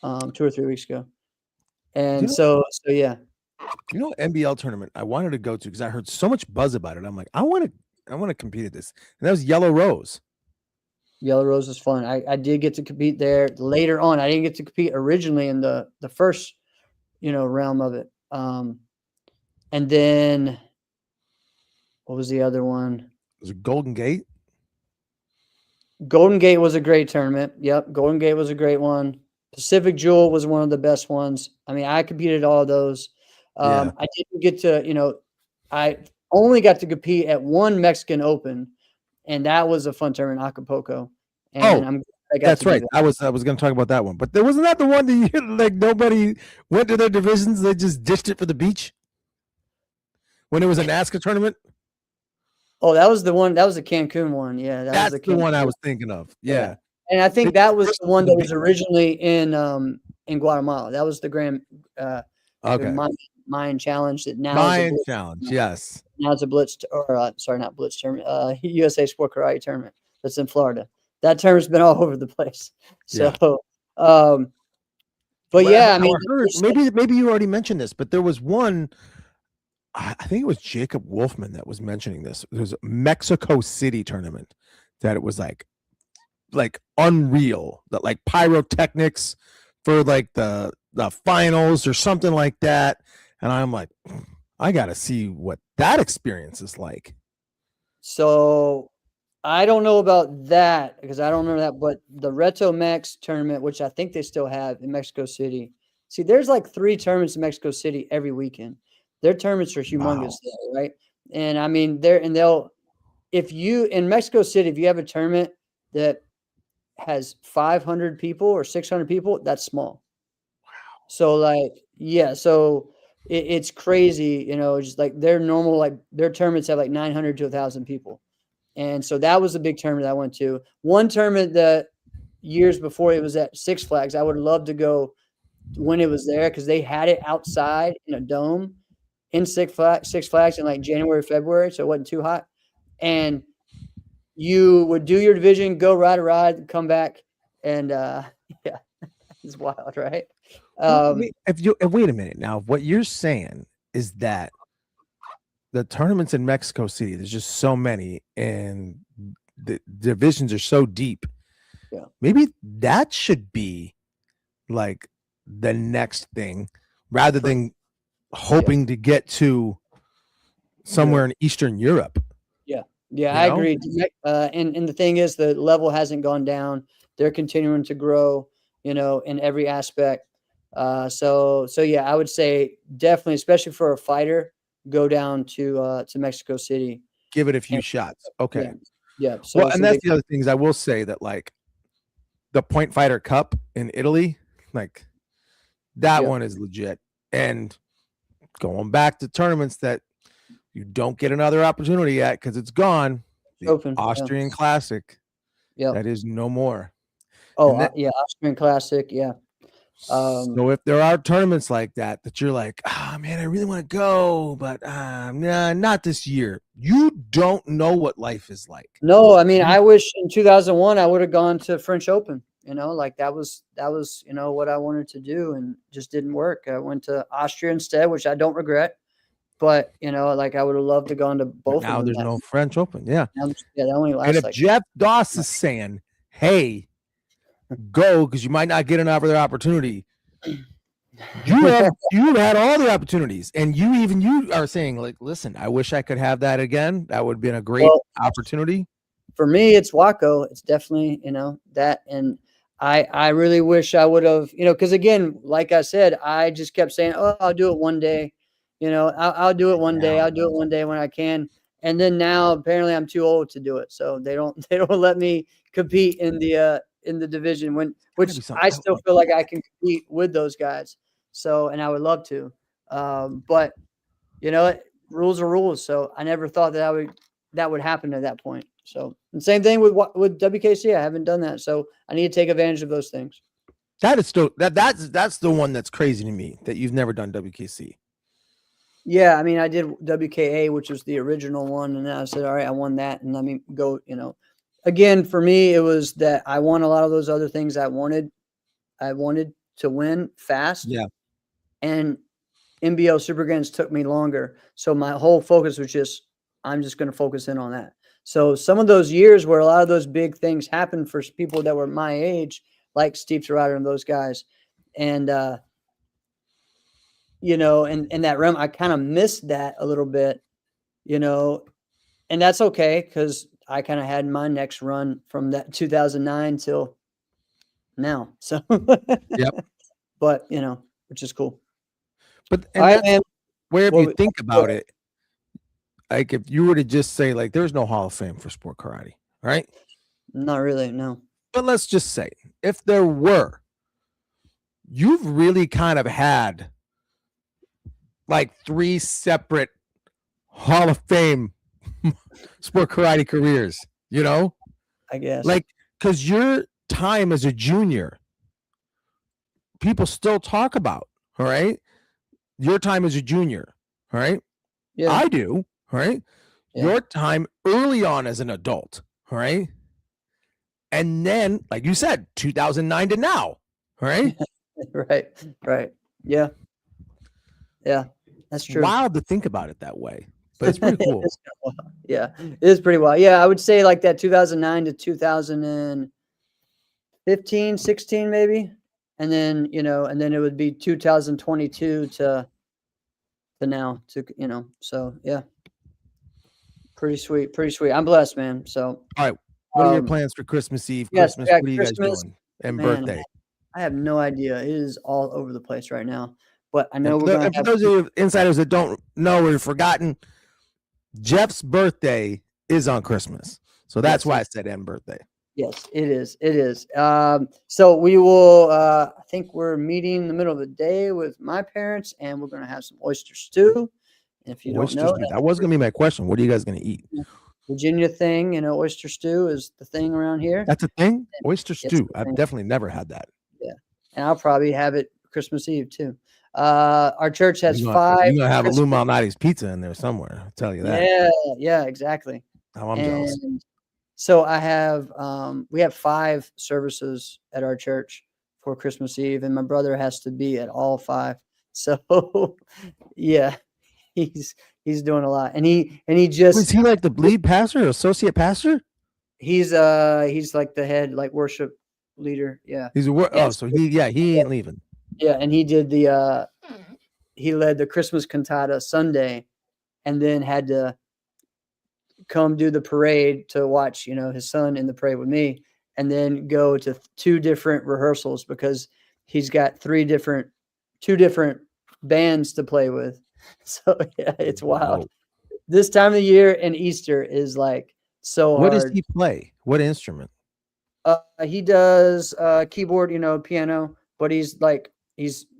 2 or 3 weeks ago. And so yeah. NBL tournament I wanted to go to because I heard so much buzz about it. I'm like, I want to compete at this. And that was Yellow Rose. Yellow Rose was fun. I did get to compete there later on. I didn't get to compete originally in the first realm of it. And then what was the other one? Was it Golden Gate? Golden Gate was a great tournament. Yep. Golden Gate was a great one. Pacific Jewel was one of the best ones. I mean, I competed all of those. Yeah. I didn't get to, I only got to compete at one Mexican Open, and that was a fun tournament in Acapulco. And Oh, I got that's to do right. that. I was going to talk about that one, but there wasn't that the one that you, like nobody went to their divisions. They just ditched it for the beach when it was a NASCAR tournament. Oh, that was the one. That was the Cancun one. Yeah, that That's was the one I Cancun. was thinking of. Yeah. And I think that was the one that was beach. originally in Guatemala. That was the Grand Okay. Mayan Challenge that now is a Mayan Blitz. Challenge. Yes. Now it's a Blitz, or sorry, not Blitz tournament. USA Sport Karate tournament that's in Florida. That term's been all over the place. So, but Well, yeah, I mean, I heard, maybe you already mentioned this, but there was one. I think it was Jacob Wolfman that was mentioning this. It was a Mexico City tournament that it was like unreal. That like pyrotechnics for like the finals or something like that. And I'm like, I gotta see what that experience is like. So I don't know about that because I don't remember that, but the Reto Mex tournament, which I think they still have in Mexico City. See, there's like 3 tournaments in Mexico City every weekend. Their tournaments are humongous, there, right? And I mean, if you in Mexico City, if you have a tournament that has 500 people or 600 people, that's small. Wow. So like, yeah, so it's crazy, just like their normal, like their tournaments have like 900 to 1,000 people. And so that was a big tournament I went to. One tournament that years before it was at Six Flags, I would love to go when it was there because they had it outside in a dome in Six Flags in like January, February, so it wasn't too hot. And you would do your division, go ride a ride, come back, and yeah, it's wild, right? Wait a minute now, what you're saying is that the tournaments in Mexico City, there's just so many, and the divisions are so deep. Yeah, maybe that should be like the next thing, rather than hoping to get to somewhere in Eastern Europe. Yeah, I agree. And the thing is, the level hasn't gone down. They're continuing to grow, in every aspect. So yeah, I would say definitely, especially for a fighter, go down to Mexico City. Give it a few shots. Okay. Yeah. So well, and that's the other things I will say that like the Point Fighter Cup in Italy, like that one is legit. And going back to tournaments that you don't get another opportunity at because it's gone. The Open Austrian Classic. Yeah. That is no more. Oh, yeah, Austrian Classic, yeah. So if there are tournaments like that you're like, man, I really want to go, but nah, not this year. You don't know what life is like. No, I mean, I wish in 2001 I would have gone to French Open. Like that was what I wanted to do, and just didn't work. I went to Austria instead, which I don't regret. But like I would have loved to go into both. Now of them. There's no French Open, yeah. That only lasts. And if Jeff Doss is saying, "Hey, go," because you might not get another opportunity, you had all the opportunities, and you are saying like, "Listen, I wish I could have that again. That would have been a great opportunity." For me, it's Wako. It's definitely that, and I really wish I would have because again, like I said, I just kept saying, "Oh, I'll do it one day." I'll do it one day. I'll do it one day when I can. And then now apparently I'm too old to do it. So they don't let me compete in the division which I still feel like I can compete with those guys. So, and I would love to. But rules are rules. So I never thought that would happen at that point. So, and same thing with WKC. I haven't done that. So I need to take advantage of those things. That is still that's the one that's crazy to me, that you've never done WKC. Yeah, I mean, I did WKA, which was the original one, and I said, all right, I won that, and let me go. Again, for me, it was that I won a lot of those other things I wanted to win fast. Yeah, and NBL Super Grands took me longer, so my whole focus was I'm just going to focus in on that. So some of those years where a lot of those big things happened for people that were my age, like Steve Serrato and those guys, and in that realm, I kind of missed that a little bit, and that's okay because I kind of had my next run from that 2009 till now. So, Yep. but you know, which is cool. But All and right, that's man. where if Well, you think about it, like if you were to just say like there's no Hall of Fame for sport karate, right? Not really. No. But let's just say if there were, you've really kind of had like 3 separate Hall of Fame sport karate careers, you know? I guess. Like, because your time as a junior, people still talk about, all right? Your time as a junior, all right? Yeah. I do, all right? Yeah. Your time early on as an adult, all right? And then, like you said, 2009 to now, all right? Right. Right. Yeah. Yeah. That's It's true. wild to think about it that way, but it's pretty cool. It's kinda wild. Yeah, it is pretty wild. Yeah, I would say like that 2009 to 2015, 16 maybe. And then, you know, and then it would be 2022 to now to, you know, so yeah. Pretty sweet. Pretty sweet. I'm blessed, man. So, All right. What are your um, plans for Christmas Eve, yes, Christmas? yeah, What are you guys Christmas, doing? And man, birthday? I have no idea. It is all over the place right now. But I know And we're for, gonna and for have those of you insiders that don't know or have forgotten, Jeff's birthday is on Christmas. So that's Yes, why I said end birthday. yes, it is. It is. So we will. I think we're meeting in the middle of the day with my parents, and we're gonna have some oyster stew. And if you don't Oysters, know, dude, that was gonna be my question. What are you guys gonna eat? Virginia thing, you know, oyster stew is the thing around here. That's a thing? Oyster It's stew. the I've thing. definitely never had that. Yeah, and I'll probably have it Christmas Eve too. Our church has You're 5 gonna have a Lou Christmas. Malnati's pizza in there somewhere. I'll tell you that. Yeah, yeah, exactly. Oh, I'm jealous. And so I have we have 5 services at our church for Christmas Eve, and my brother has to be at all 5. So yeah, he's doing a lot. And he Was just he like the lead pastor or associate pastor? he's like the head like worship leader. Yeah. He's a Yeah, so he ain't leaving. yeah, and he did the he led the Christmas cantata Sunday and then had to come do the parade to watch, you know, his son in the parade with me, and then go to 2 different rehearsals because he's got 2 different bands to play with. So yeah, it's wild. Whoa. This time of the year and Easter is like so What does hard. he play? What instrument? He does keyboard, you know, piano, but he's the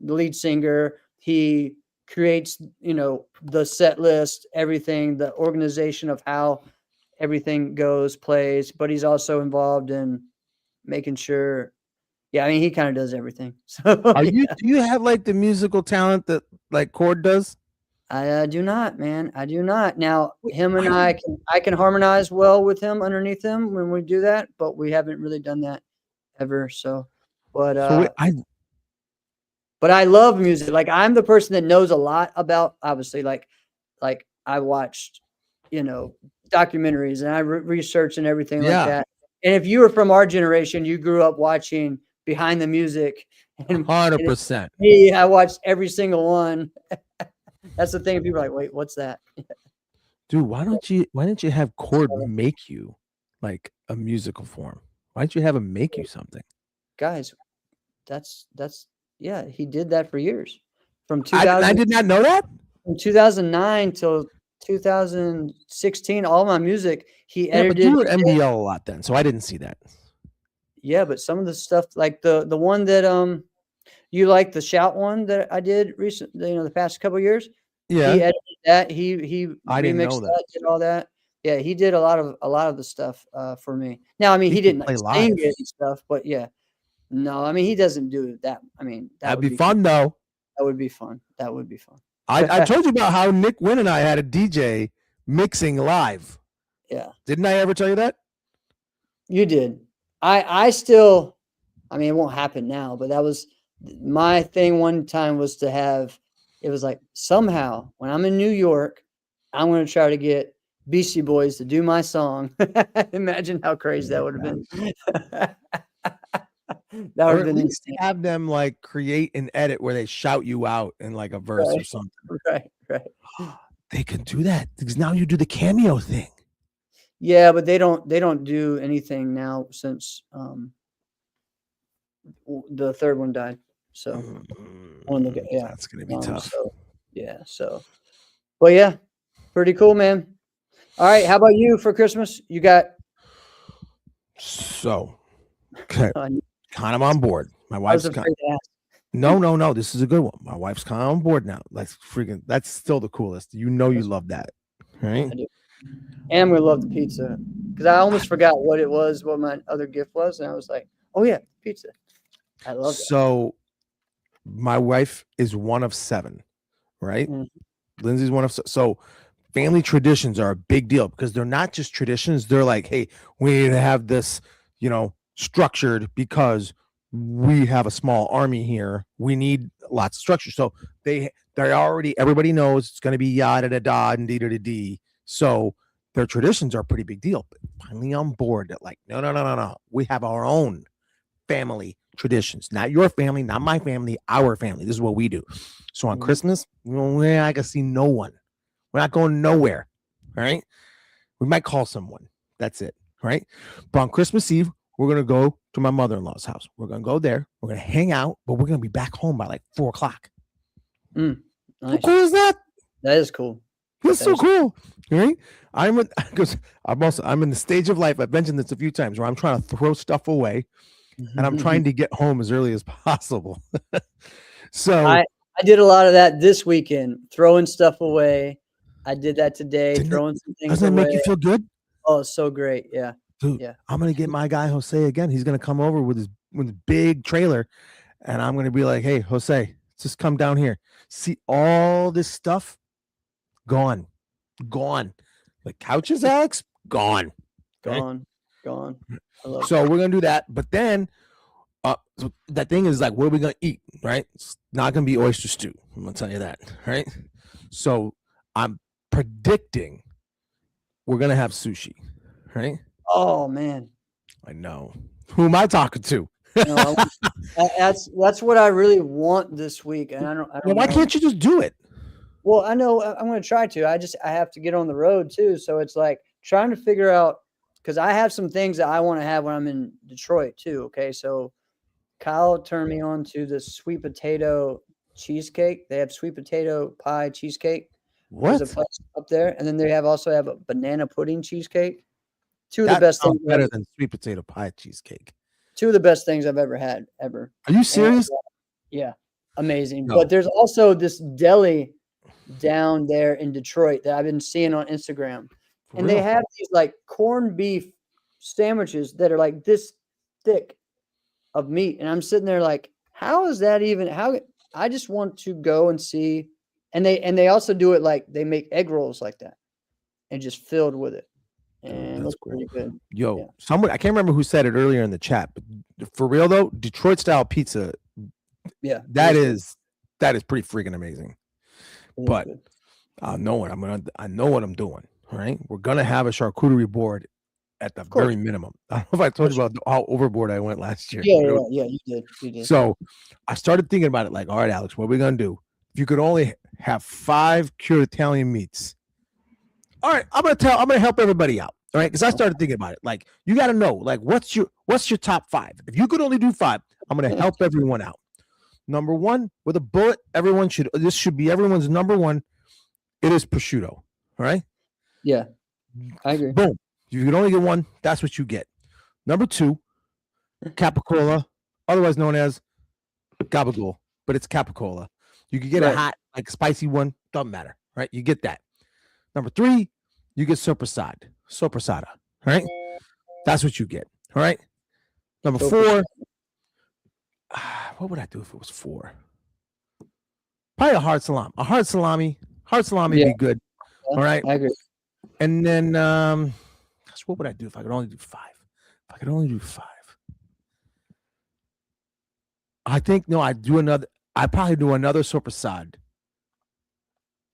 lead singer. He creates, you know, the set list, everything, the organization of how everything goes, plays, but he's also involved in making sure. Yeah, I mean, he kind of does everything. So Are you yeah. do you have like the musical talent that like Cord does? I do not, man. I do not. Now, him and I can harmonize well with him underneath him when we do that, but we haven't really done that ever. So, but So I love music. Like I'm the person that knows a lot about obviously like I watched, you know, documentaries and I research and everything like Yeah. that. And if you were from our generation, you grew up watching Behind the Music and 100%. me, I watched every single one. That's the thing. People are like, wait, what's that? Dude, why don't you have Cord make you like a musical form? Why don't you have him make you something? Guys, that's yeah, he did that for years. From I did not know that. from 2009 till 2016, all my music he Yeah, but edited. you were MBL a lot then, so I didn't see that. Yeah, but some of the stuff like the one that you like the shout one that I did recently, you know, the past couple of years. He Yeah, edited that. He I didn't know remixed that. that, did all that. Yeah, he did a lot of the stuff for me. Now, I mean, He he could didn't play like sing live. it and stuff, but yeah. No, I mean, he doesn't do that. I mean, that That'd would be fun though. That would be fun. That would be fun. I told you about how Nick Wynn and I had a DJ mixing live. Yeah, Didn't I ever tell you that? you did. I still, I mean, it won't happen now, but that was my thing one time was to have, it was like somehow when I'm in New York, I'm going to try to get Beastie Boys to do my song. Imagine how crazy that would have been. That would Or have at been least insane. have them like create an edit where they shout you out in like a verse or Right. something. Right. They can do that because now you do the cameo thing. Yeah, but they don't do anything now since the third one died. So yeah, That's gonna be tough. So yeah, but yeah, pretty cool, man. All right, how about you for Christmas? You got So, okay, I kind of on board. My was wife's afraid to ask. no. This is a good one. My wife's kind of on board now. That's still the coolest. You love that, right? I do. And I'm gonna love the pizza because I almost forgot what it was, what my other gift was, and I was like, oh yeah, pizza. I love it. So, my wife is one of 7, right? Mhm. Lindsay's one of so family traditions are a big deal because they're not just traditions. They're like, hey, we need to have this, structured because we have a small army here. We need lots of structure. So they already everybody knows it's going to be yada da da and dee da da dee. So their traditions are a pretty big deal. But finally on board that like, no. We have our own family traditions, not your family, not my family, our family. This is what we do. So on Christmas, I can see no one. We're not going nowhere. All right. We might call someone. That's it. Right. But on Christmas Eve, we're going to go to my mother-in-law's house. We're going to go there. We're going to hang out, but we're going to be back home by like 4:00. Nice. How cool is that? That is cool. That's so cool. Right. I'm in the stage of life. I've mentioned this a few times where I'm trying to throw stuff away and I'm trying to get home as early as possible. So I did a lot of that this weekend, throwing stuff away. I did that today, throwing some things doesn't away. it make you feel good? Oh, it's so great. Yeah. Dude, Yeah. I'm gonna get my guy Jose again. He's gonna come over with his big trailer, and I'm gonna be like, "Hey, Jose, just come down here. See all this stuff? Gone. The couches, Alex, gone. Gone. I love So we're gonna do that, but then, so that thing is like, what are we gonna eat? Right? It's not gonna be oyster stew. I'm gonna tell you that. Right? So I'm predicting we're gonna have sushi. Right? Oh man. I know. Who am I talking to? No, that's what I really want this week, and I don't Well, why can't you just do it? Well, I know I'm going to try to. I have to get on the road too, so it's like trying to figure out because I have some things that I want to have when I'm in Detroit too. Okay, so Kyle turned me on to the sweet potato cheesecake. They have sweet potato pie cheesecake. What? There's a place up there, and then they also have a banana pudding cheesecake. Two of That the best sounds things better than sweet potato pie cheesecake. Two of the best things I've ever had ever. Are you serious? Yeah, amazing. No. But there's also this deli down there in Detroit that I've been seeing on Instagram. For And real? they have these like corned beef sandwiches that are like this thick of meat. And I'm sitting there like, how is that even I just want to go and see. And they also do it like they make egg rolls like that and just filled with it. And that's it's pretty good. Yo, Yeah. someone I can't remember who said it earlier in the chat, but for real though, Detroit style pizza, Yeah. that is pretty freaking amazing. It is But good. I know what I'm doing. All right. We're gonna have a charcuterie board at the very minimum. I don't know if I told you about how overboard I went last year. Yeah, you did. So I started thinking about it like, all right, Alex, what are we gonna do? If you could only have 5 cured Italian meats. All right, I'm gonna help everybody out. All right, because I started thinking about it. Like, you gotta know, like, what's your top 5? If you could only do 5, I'm gonna help everyone out. Number 1, with a bullet, this should be everyone's number 1. It is prosciutto. All right. Yeah, I agree. Boom. If you can only get 1, that's what you get. Number 2, capicola, otherwise known as gabagool, but it's capicola. You could get a hot, like spicy one, doesn't matter, right? You get that. Number 3, you get soprasada. All right, that's what you get. All right. Number 4, what would I do if it was 4? Probably a hard salami. Would be good. All right. I agree. And then, gosh, what would I do if I could only do 5? I think I'd probably do another soprasada.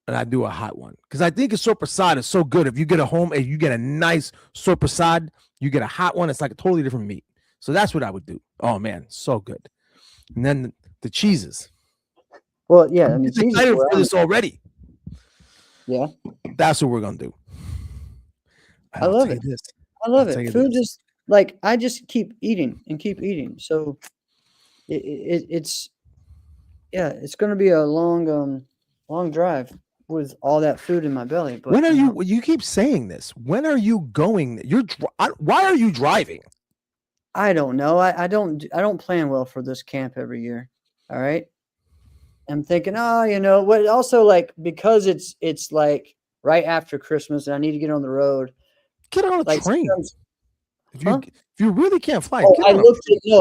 And I do a hot one because I think a soprasada is so good. If you get you get a nice soprasada, you get a hot one. It's like a totally different meat. So that's what I would do. Oh man, so good. And then the cheeses. Well, yeah, I'm excited for this already. Yeah, that's what we're gonna do. I love it. I love it. Food just like I just keep eating and keep eating. So it's going to be a long drive with all that food in my belly. But When are you? You keep saying this. When are you going? Why are you driving? I don't know. I don't plan well for this camp every year. All right. I'm thinking, what? Also, like, because it's like right after Christmas, and I need to get on the road. Get on a Like, train. sometimes- If you really can't fly, Oh, get on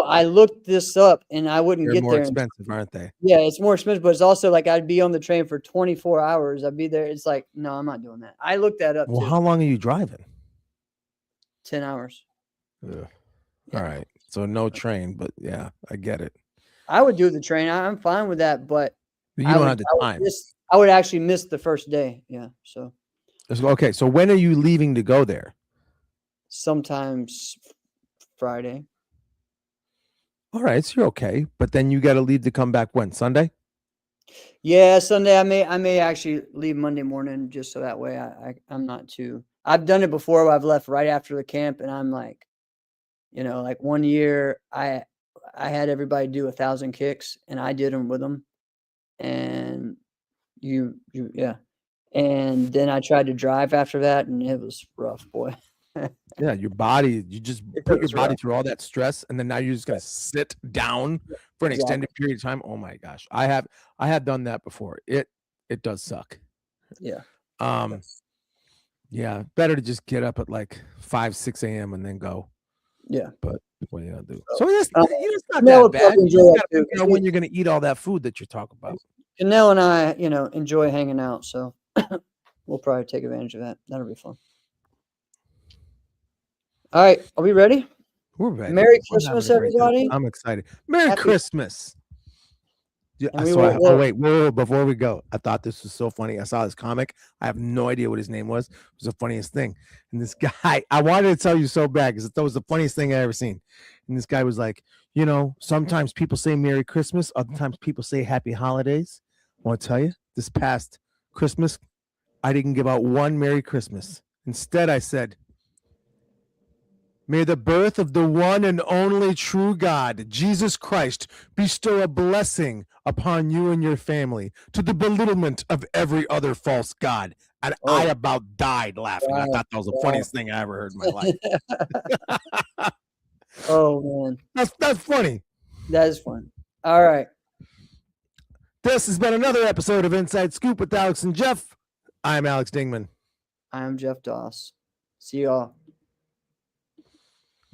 I looked this up, and I wouldn't They're get more there. expensive, aren't they? Yeah, it's more expensive, but it's also like I'd be on the train for 24 hours. I'd be there. It's like, no, I'm not doing that. I looked that up Well, too. how long are you driving? 10 hours. Ugh. Yeah. All right. So no train, but yeah, I get it. I would do the train. I'm fine with that, but But you don't have the time. I would actually miss the first day. Yeah. So Okay. So when are you leaving to go there? sometimes Friday. All right. So you're okay. But then you got to leave to come back when? Sunday? Yeah, Sunday. I may actually leave Monday morning just so that way I'm not too. I've done it before where I've left right after the camp, and I'm like, like one year I had everybody do 1,000 kicks, and I did them with them, and yeah, and then I tried to drive after that, and it was rough, boy. Yeah, your body, you just It put your was body rough. through all that stress, and then now you're just gonna sit down for an Exactly. extended period of time. Oh my gosh. I have done that before. It does suck. Yeah. Yeah, better to just get up at like 5, 6 a.m. and then go. Yeah. But what are you gonna do? So it's not Canelo that bad. probably You enjoy just that gotta too, figure out when you're gonna eat all that food that you're talking about. Canelo and I, enjoy hanging out, so we'll probably take advantage of that. That'll be fun. All right, are we ready? We're ready. Merry We're having Christmas, a great time. everybody. I'm excited. Merry Happy- Christmas. Yeah, And we so will- wait, whoa, before we go, I thought this was so funny. I saw this comic. I have no idea what his name was. It was the funniest thing. And this guy, I wanted to tell you so bad because that was the funniest thing I ever seen. And this guy was like, sometimes people say Merry Christmas, other times people say Happy Holidays. I want to tell you, this past Christmas, I didn't give out one Merry Christmas. Instead, I said, may the birth of the one and only true God, Jesus Christ, bestow a blessing upon you and your family to the belittlement of every other false God. And I about died laughing. I thought that was the funniest thing I ever heard in my life. Oh, man. That's funny. That is fun. All right. This has been another episode of Inside Scoop with Alex and Jeff. I'm Alex Dingman. I'm Jeff Doss. See y'all.